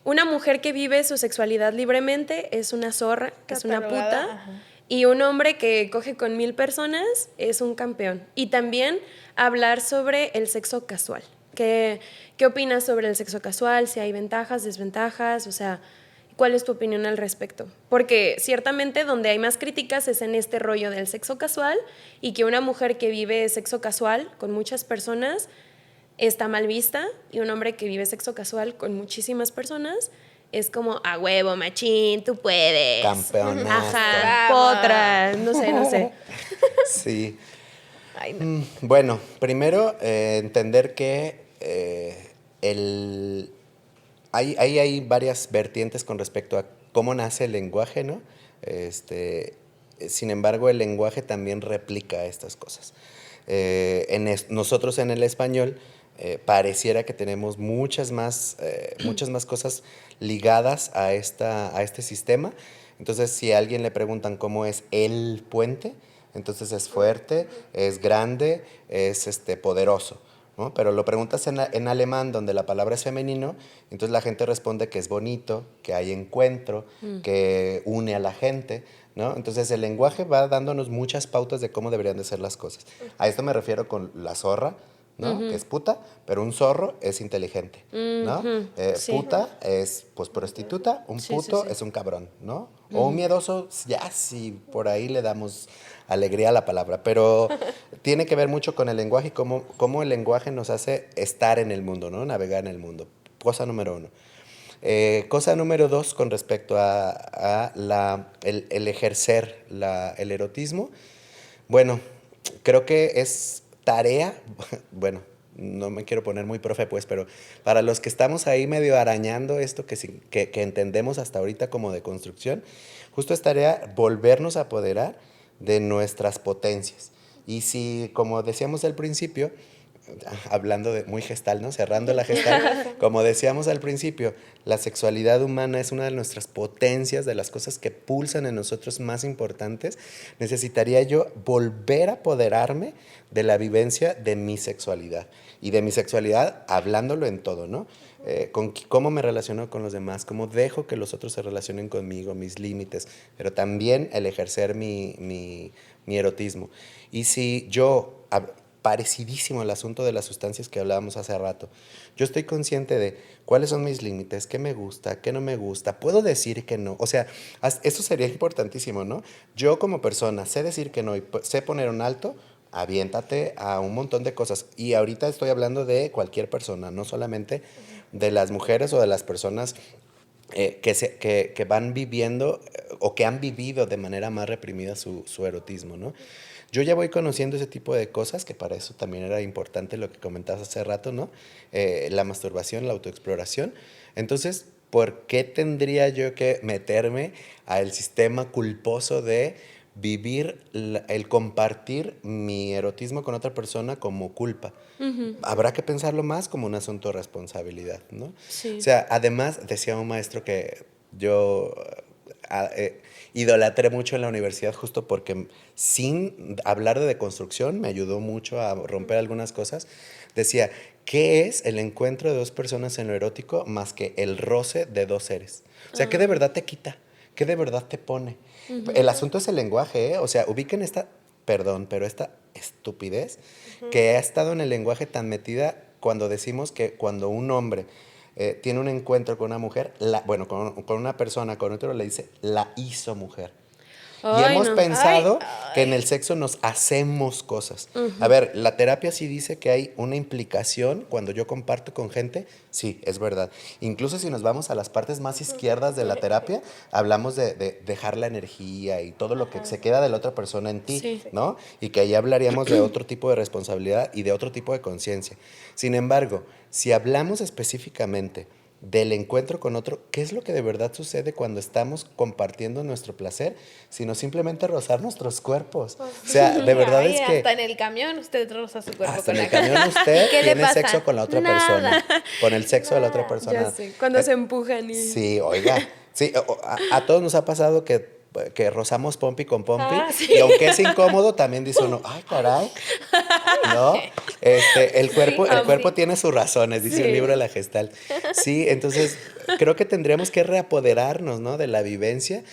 una mujer que vive su sexualidad libremente es una zorra, que es una Catalogada, puta, ajá. y un hombre que coge con 1000 personas es un campeón. Y también hablar sobre el sexo casual. ¿Qué opinas sobre el sexo casual? Si hay ventajas, desventajas, o sea, ¿cuál es tu opinión al respecto? Porque ciertamente donde hay más críticas es en este rollo del sexo casual y que una mujer que vive sexo casual con muchas personas está mal vista y un hombre que vive sexo casual con muchísimas personas es como, a huevo, machín, tú puedes. Campeonazo. Ajá, Brava. potras, no sé. Sí. Ay, no. Bueno, primero entender que hay varias vertientes con respecto a cómo nace el lenguaje, ¿no? Sin embargo, el lenguaje también replica estas cosas. Nosotros en el español pareciera que tenemos muchas más cosas ligadas a este sistema. Entonces, si a alguien le preguntan cómo es el puente, entonces es fuerte, es grande, es poderoso, ¿no? Pero lo preguntas en alemán, donde la palabra es femenino, entonces la gente responde que es bonito, que hay encuentro, que une a la gente, ¿no? Entonces el lenguaje va dándonos muchas pautas de cómo deberían de ser las cosas. A esto me refiero con la zorra, ¿no? Que es puta, pero un zorro es inteligente, ¿no? Sí. Puta es, pues, prostituta, un Sí, puto sí, sí. es un cabrón, ¿no? O un miedoso, ya si por ahí le damos alegría a la palabra, pero tiene que ver mucho con el lenguaje y cómo el lenguaje nos hace estar en el mundo, ¿no? Navegar en el mundo. Cosa número 1. Cosa número 2 con respecto a el ejercer el erotismo. Bueno, creo que es tarea, bueno, no me quiero poner muy profe, pues, pero para los que estamos ahí medio arañando esto que entendemos hasta ahorita como de construcción, justo es tarea volvernos a apoderar de nuestras potencias. Y si, como decíamos al principio, hablando de muy gestal, ¿no? Cerrando la gestal, como decíamos al principio, la sexualidad humana es una de nuestras potencias, de las cosas que pulsan en nosotros más importantes. Necesitaría yo volver a apoderarme de la vivencia de mi sexualidad. Y de mi sexualidad hablándolo en todo, ¿no? Con cómo me relaciono con los demás, cómo dejo que los otros se relacionen conmigo, mis límites, pero también el ejercer mi erotismo. Y si yo, parecidísimo el asunto de las sustancias que hablábamos hace rato, yo estoy consciente de cuáles son mis límites, qué me gusta, qué no me gusta, puedo decir que no, o sea, eso sería importantísimo, ¿no? Yo como persona sé decir que no y sé poner un alto. Aviéntate a un montón de cosas. Y ahorita estoy hablando de cualquier persona, no solamente de las mujeres o de las personas que van viviendo o que han vivido de manera más reprimida su erotismo, ¿no? Yo ya voy conociendo ese tipo de cosas, que para eso también era importante lo que comentabas hace rato, ¿no? La masturbación, la autoexploración. Entonces, ¿por qué tendría yo que meterme al sistema culposo de vivir el compartir mi erotismo con otra persona como culpa? Habrá que pensarlo más como un asunto de responsabilidad, ¿no? Sí. O sea, además, decía un maestro que yo idolatré mucho en la universidad justo porque sin hablar de deconstrucción me ayudó mucho a romper algunas cosas. Decía, ¿qué es el encuentro de dos personas en lo erótico más que el roce de dos seres? O sea, ¿qué de verdad te quita? ¿Qué de verdad te pone? El asunto es el lenguaje, ¿eh? O sea, ubiquen esta, perdón, pero esta estupidez que ha estado en el lenguaje tan metida cuando decimos que cuando un hombre tiene un encuentro con una mujer, con una persona, con otro, le dice, la hizo mujer. Y Ay, hemos no. pensado Ay, que en el sexo nos hacemos cosas. A ver, la terapia sí dice que hay una implicación cuando yo comparto con gente. Sí, es verdad. Incluso si nos vamos a las partes más izquierdas de la terapia, hablamos de dejar la energía y todo lo que se queda de la otra persona en ti, Sí. ¿no? Y que ahí hablaríamos de otro tipo de responsabilidad y de otro tipo de conciencia. Sin embargo, si hablamos específicamente del encuentro con otro, ¿qué es lo que de verdad sucede cuando estamos compartiendo nuestro placer? Sino simplemente rozar nuestros cuerpos. O sea, de verdad Ay, es que hasta en el camión usted roza su cuerpo hasta con en el la cara. camión usted ¿Qué le tiene pasa? sexo con la otra Nada. persona, con el sexo de la otra persona. Ya sé, cuando se empujan y... Sí, oiga, sí, a todos nos ha pasado que rozamos pompi con pompi, Ah, sí. y aunque es incómodo, también dice uno, ay, caray, ¿no? El cuerpo tiene sus razones, dice un Sí. libro de la Gestalt. Sí, entonces creo que tendríamos que reapoderarnos, ¿no? De la vivencia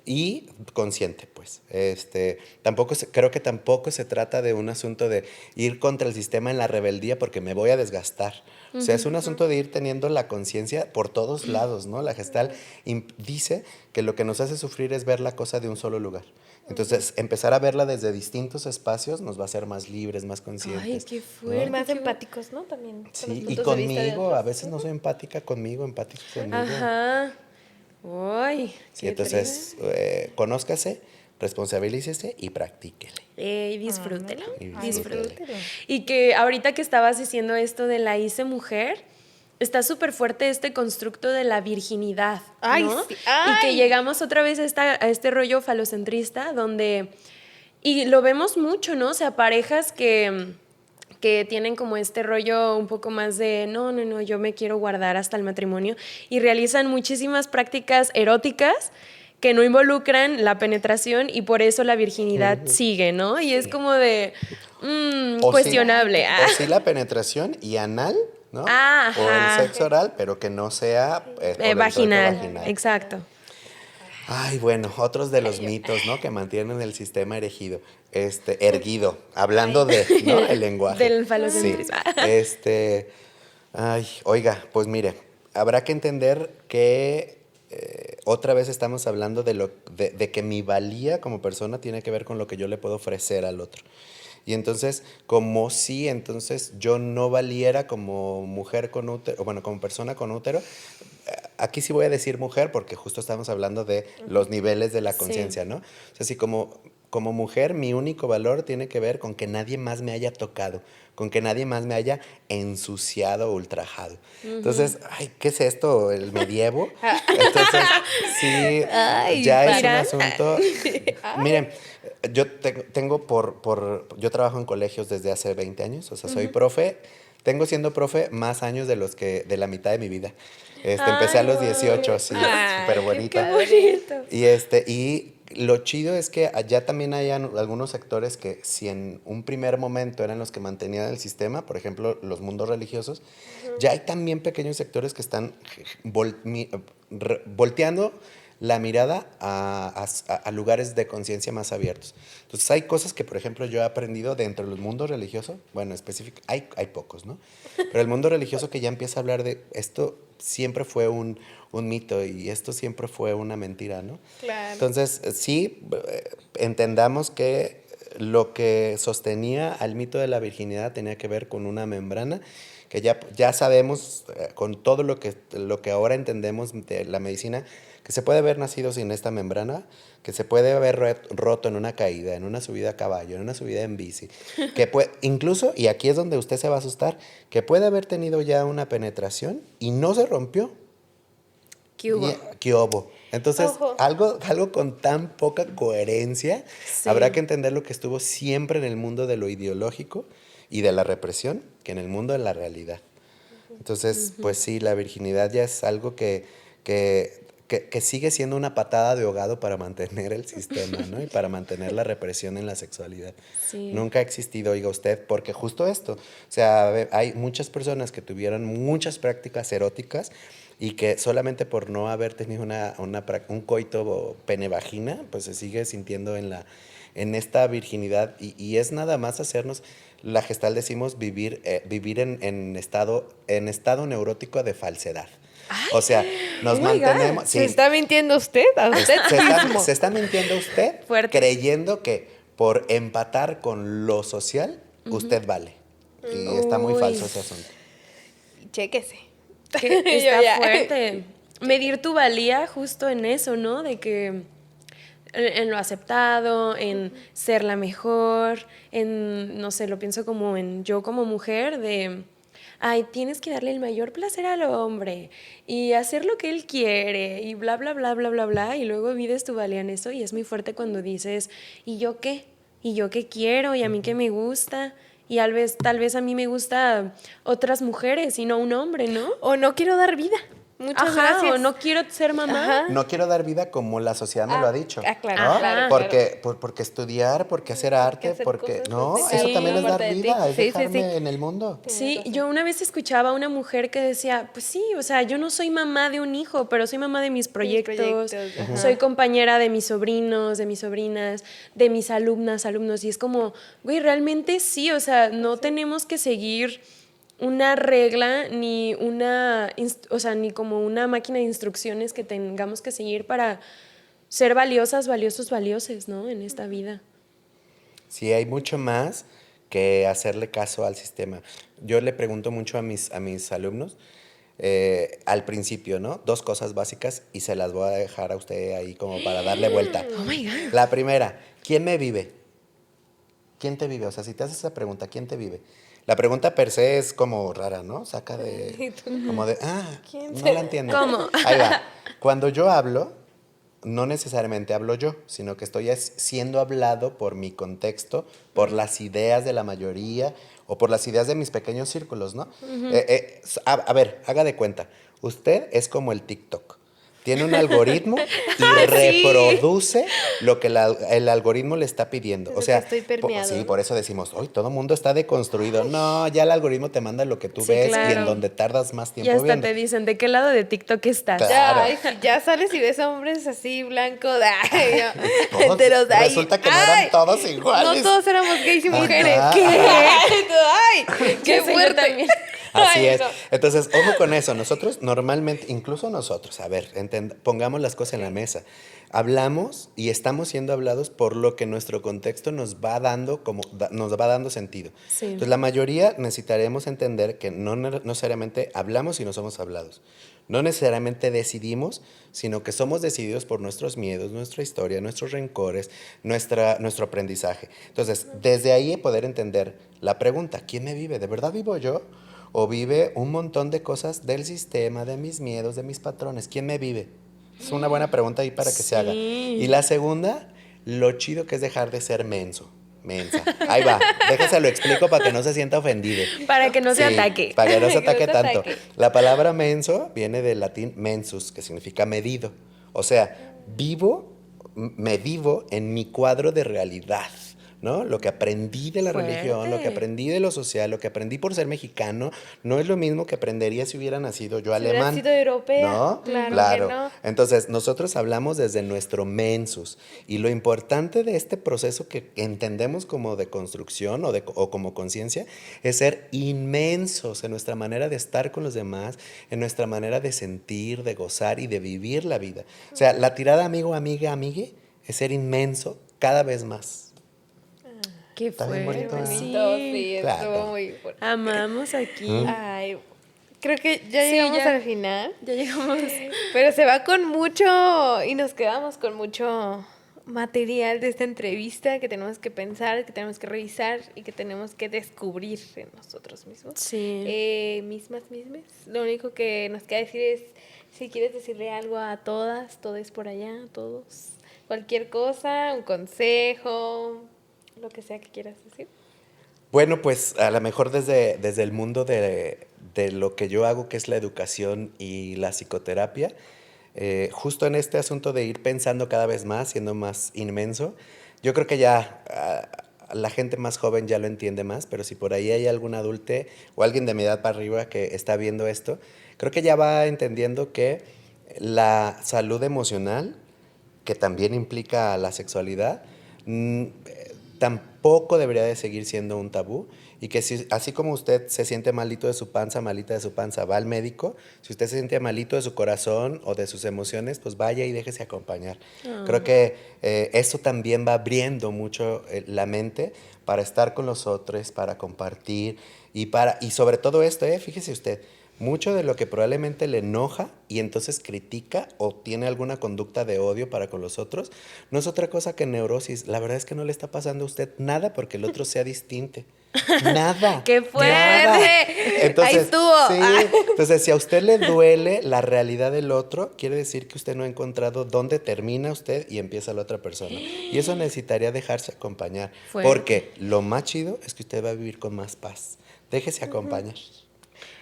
y consciente, pues. Creo que tampoco se trata de un asunto de ir contra el sistema en la rebeldía porque me voy a desgastar. O sea, es un asunto de ir teniendo la conciencia por todos lados, ¿no? La Gestalt dice que lo que nos hace sufrir es ver la cosa de un solo lugar. Entonces, empezar a verla desde distintos espacios nos va a hacer más libres, más conscientes. Ay, qué ¿no? fuerte. Más qué empáticos, ¿no? También. Con Sí, los y puntos de vista de conmigo, otros. a veces no soy empática conmigo. Ajá. Ay, Sí, qué entonces, conózcase, responsabilícese y practíquele. Y disfrútelo, Y disfrútelo. disfrútelo. Y que ahorita que estabas diciendo esto de la hice mujer, está súper fuerte este constructo de la virginidad, Ay, ¿no? sí. Y que Ay. llegamos otra vez a este rollo falocentrista donde... Y lo vemos mucho, ¿no? O sea, parejas que tienen como este rollo un poco más de no, yo me quiero guardar hasta el matrimonio y realizan muchísimas prácticas eróticas que no involucran la penetración y por eso la virginidad sigue, ¿no? Y es como de O cuestionable. O sí la penetración y anal, ¿no? Ajá. O el sexo oral, pero que no sea por el Vaginal, tracto vaginal. exacto. Ay, bueno, otros de los mitos, ¿no? Que mantienen el sistema erguido, hablando de, ¿no? El lenguaje. Del falocentrismo. Sí. Ay, oiga, pues mire, habrá que entender que otra vez estamos hablando de que mi valía como persona tiene que ver con lo que yo le puedo ofrecer al otro. Y entonces, como si entonces yo no valiera como mujer con útero, bueno, como persona con útero, aquí sí voy a decir mujer porque justo estamos hablando de los niveles de la conciencia, ¿no? O sea, si como mujer mi único valor tiene que ver con que nadie más me haya tocado, con que nadie más me haya ensuciado o ultrajado. Entonces, ay, ¿qué es esto? ¿El medievo? Entonces, sí, Ay, ya es un mira. asunto. Miren, yo yo trabajo en colegios desde hace 20 años, o sea, soy profe. Tengo siendo profe más años de la mitad de mi vida. Empecé a los 18, sí, súper bonita. Qué bonito. Y lo chido es que allá también hay algunos sectores que si en un primer momento eran los que mantenían el sistema, por ejemplo, los mundos religiosos, ya hay también pequeños sectores que están volteando la mirada a lugares de conciencia más abiertos. Entonces hay cosas que, por ejemplo, yo he aprendido dentro de los mundos religiosos, bueno, específico, hay pocos, ¿no? Pero el mundo religioso que ya empieza a hablar de esto siempre fue un mito y esto siempre fue una mentira, ¿no? Claro. Entonces, sí, entendamos que lo que sostenía al mito de la virginidad tenía que ver con una membrana que ya sabemos, con todo lo que ahora entendemos de la medicina, que se puede haber nacido sin esta membrana, que se puede haber roto en una caída, en una subida a caballo, en una subida en bici, incluso, y aquí es donde usted se va a asustar, que puede haber tenido ya una penetración y no se rompió. ¿Qué hubo? ¿Qué hubo? Entonces, Ojo. algo con tan poca coherencia, Sí. habrá que entender lo que estuvo siempre en el mundo de lo ideológico y de la represión, que en el mundo de la realidad. Entonces, pues sí, la virginidad ya es algo que sigue siendo una patada de ahogado para mantener el sistema, ¿no? Y para mantener la represión en la sexualidad. Sí. Nunca ha existido, oiga usted, porque justo esto, o sea, hay muchas personas que tuvieron muchas prácticas eróticas y que solamente por no haber tenido un coito pene-vagina, pues se sigue sintiendo en esta virginidad y es nada más hacernos, la gestal decimos vivir en estado neurótico de falsedad. O sea, nos Oh my God. mantenemos... ¿Se está mintiendo usted? ¿A usted mismo? Se está mintiendo usted Fuerte. creyendo que por empatar con lo social, usted vale. Y está muy Uy. falso ese asunto. Chéquese. Que Yo está ya. fuerte. Medir tu valía justo en eso, ¿no? De que en lo aceptado, en ser la mejor, en, no sé, lo pienso como en yo como mujer, de, ay, tienes que darle el mayor placer al hombre y hacer lo que él quiere y bla, bla, bla, bla, bla, bla, y luego mides tu valía en eso y es muy fuerte cuando dices, ¿y yo qué? ¿Y yo qué quiero? ¿Y a mí qué me gusta? Y tal vez a mí me gusta otras mujeres y no un hombre, ¿no? O no quiero dar vida. Muchas Ajá, gracias. o no quiero ser mamá. Ajá. No quiero dar vida como la sociedad me lo ha dicho. claro, ¿no? claro, Porque estudiar, porque hacer arte, hacer porque... cosas, No, pues, eso sí, también es dar parte de ti. vida, es Sí, sí, dejarme sí. en el mundo. Sí, yo una vez escuchaba a una mujer que decía, pues sí, o sea, yo no soy mamá de un hijo, pero soy mamá de mis proyectos, proyectos, ajá. soy compañera de mis sobrinos, de mis sobrinas, de mis alumnos, y es como, güey, realmente sí, o sea, no tenemos que seguir una regla ni ni como una máquina de instrucciones que tengamos que seguir para ser valiosas, valiosos, valioses, ¿no? En esta vida. Sí, hay mucho más que hacerle caso al sistema. Yo le pregunto mucho a mis alumnos, al principio, ¿no? 2 cosas básicas y se las voy a dejar a usted ahí como para darle vuelta. Oh my God. La primera, ¿quién me vive? ¿Quién te vive? O sea, si te haces esa pregunta, ¿quién te vive? La pregunta per se es como rara, ¿no? Saca de... Como de, ¿Quién no será? la entiendo. ¿Cómo? Ahí va. Cuando yo hablo, no necesariamente hablo yo, sino que estoy siendo hablado por mi contexto, por las ideas de la mayoría o por las ideas de mis pequeños círculos, ¿no? A ver, haga de cuenta. Usted es como el TikTok. Tiene un algoritmo y reproduce lo que el algoritmo le está pidiendo. O sea, estoy permeado, sí, ¿no? por eso decimos, hoy todo el mundo está deconstruido. No, ya el algoritmo te manda lo que tú ves y claro. en donde tardas más Y tiempo hasta viendo. te dicen, ¿de qué lado de TikTok estás? Claro. Ya, ay, sí, ya sales y ves hombres así, blancos, ay, Todos, heteros, ay, resulta que no ay, eran todos iguales. No todos éramos gays y mujeres. Ajá, ¿Qué? ajá. Ay, qué Ya sé, yo fuerte. también. Así Ay, es. no. Entonces, ojo con eso. Nosotros normalmente, incluso nosotros, a ver, pongamos las cosas en la mesa. Hablamos y estamos siendo hablados por lo que nuestro contexto nos va dando, nos va dando sentido. Sí. Entonces, la mayoría necesitaremos entender que no necesariamente hablamos y no somos hablados. No necesariamente decidimos, sino que somos decididos por nuestros miedos, nuestra historia, nuestros rencores, nuestro aprendizaje. Entonces, desde ahí poder entender la pregunta, ¿quién me vive? ¿De verdad vivo yo? ¿O vive un montón de cosas del sistema, de mis miedos, de mis patrones? ¿Quién me vive? Es una buena pregunta ahí para que se haga. Y la segunda, lo chido que es dejar de ser mensa. Ahí va, déjase lo explico para que no se sienta ofendido. Para que no se Sí, ataque. Para que no se ataque te tanto. ataque. La palabra menso viene del latín mensus, que significa medido. O sea, me vivo en mi cuadro de realidad, ¿no? Lo que aprendí de la Fuerte. religión, lo que aprendí de lo social, lo que aprendí por ser mexicano, no es lo mismo que aprendería si hubiera nacido yo Si hubiera alemán. sido europea, ¿No? claro que no. Entonces, nosotros hablamos desde nuestro mensus. Y lo importante de este proceso que entendemos como de construcción o como conciencia es ser inmensos en nuestra manera de estar con los demás, en nuestra manera de sentir, de gozar y de vivir la vida. O sea, la tirada amigo, amiga, amigue es ser inmenso cada vez más. Qué Está bien fuerte. bonito, ¿no? Sí, Claro. estuvo muy fuerte. Amamos aquí. Ay, creo que ya Sí, llegamos ya. al final, Ya llegamos. pero se va con mucho y nos quedamos con mucho material de esta entrevista que tenemos que pensar, que tenemos que revisar y que tenemos que descubrir en nosotros mismos. Sí. Mismas. Lo único que nos queda decir es, si quieres decirle algo a todas, todos por allá, todos, cualquier cosa, un consejo, lo que sea que quieras decir. Bueno, pues a lo mejor desde el mundo de lo que yo hago, que es la educación y la psicoterapia, justo en este asunto de ir pensando cada vez más, siendo más inmenso, yo creo que ya la gente más joven ya lo entiende más, pero si por ahí hay algún adulte o alguien de mi edad para arriba que está viendo esto, creo que ya va entendiendo que la salud emocional, que también implica la sexualidad, tampoco debería de seguir siendo un tabú y que si, así como usted se siente malito de su panza, malita de su panza, va al médico, si usted se siente malito de su corazón o de sus emociones, pues vaya y déjese acompañar. Creo que eso también va abriendo mucho la mente para estar con los otros, para compartir y sobre todo esto, fíjese usted, mucho de lo que probablemente le enoja y entonces critica o tiene alguna conducta de odio para con los otros, no es otra cosa que neurosis. La verdad es que no le está pasando a usted nada porque el otro sea distinto. Nada. ¡Qué fuerte! Nada. Entonces, Ahí estuvo. Sí, entonces, si a usted le duele la realidad del otro, quiere decir que usted no ha encontrado dónde termina usted y empieza la otra persona. Y eso necesitaría dejarse acompañar. Fuerte. Porque lo más chido es que usted va a vivir con más paz. Déjese acompañar.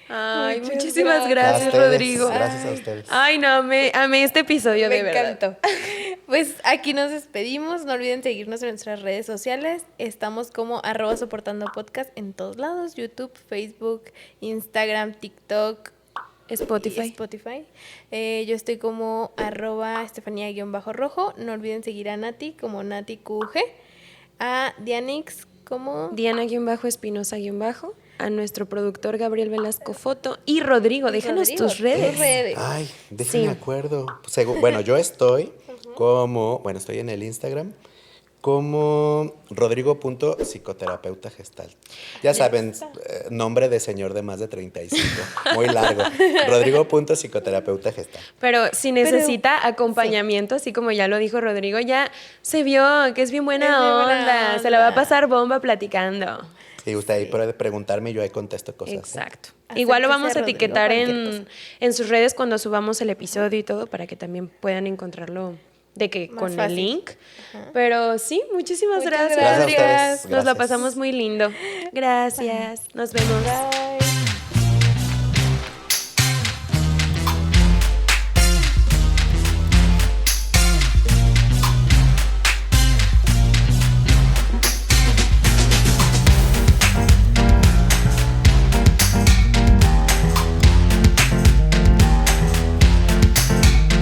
Ay, Muchas muchísimas A gracias, ustedes, Rodrigo. Gracias a ustedes. Ay, no, amé este episodio, Me de verdad. encantó. Pues aquí nos despedimos. No olviden seguirnos en nuestras redes sociales. Estamos como @soportandopodcast en todos lados: YouTube, Facebook, Instagram, TikTok, Spotify. Yo estoy como @Estefanía_rojo. No olviden seguir a Nati como NatiQG. A Dianix como Diana-Espinosa-, a nuestro productor Gabriel Velasco Foto y Rodrigo, déjanos Rodrigo, tus redes. Ay, déjenme Sí. acuerdo. Bueno, yo estoy estoy en el Instagram como Rodrigo.psicoterapeuta gestalt. Ya saben, nombre de señor de más de 35, muy largo. Rodrigo.psicoterapeuta gestalt. Pero si necesita acompañamiento, así como ya lo dijo Rodrigo, ya se vio que es bien buena, Es bien buena onda. Se la va a onda. pasar bomba platicando. Sí, usted ahí puede preguntarme y yo ahí contesto cosas. Exacto. Acérquese Igual lo a vamos a Rodrigo, etiquetar cualquier en sus redes cuando subamos el episodio y todo para que también puedan encontrarlo Más con fácil. el link. Pero sí, muchísimas Muchas gracias. gracias a ustedes. Nos la Gracias. pasamos muy lindo. Gracias. Nos vemos. Bye.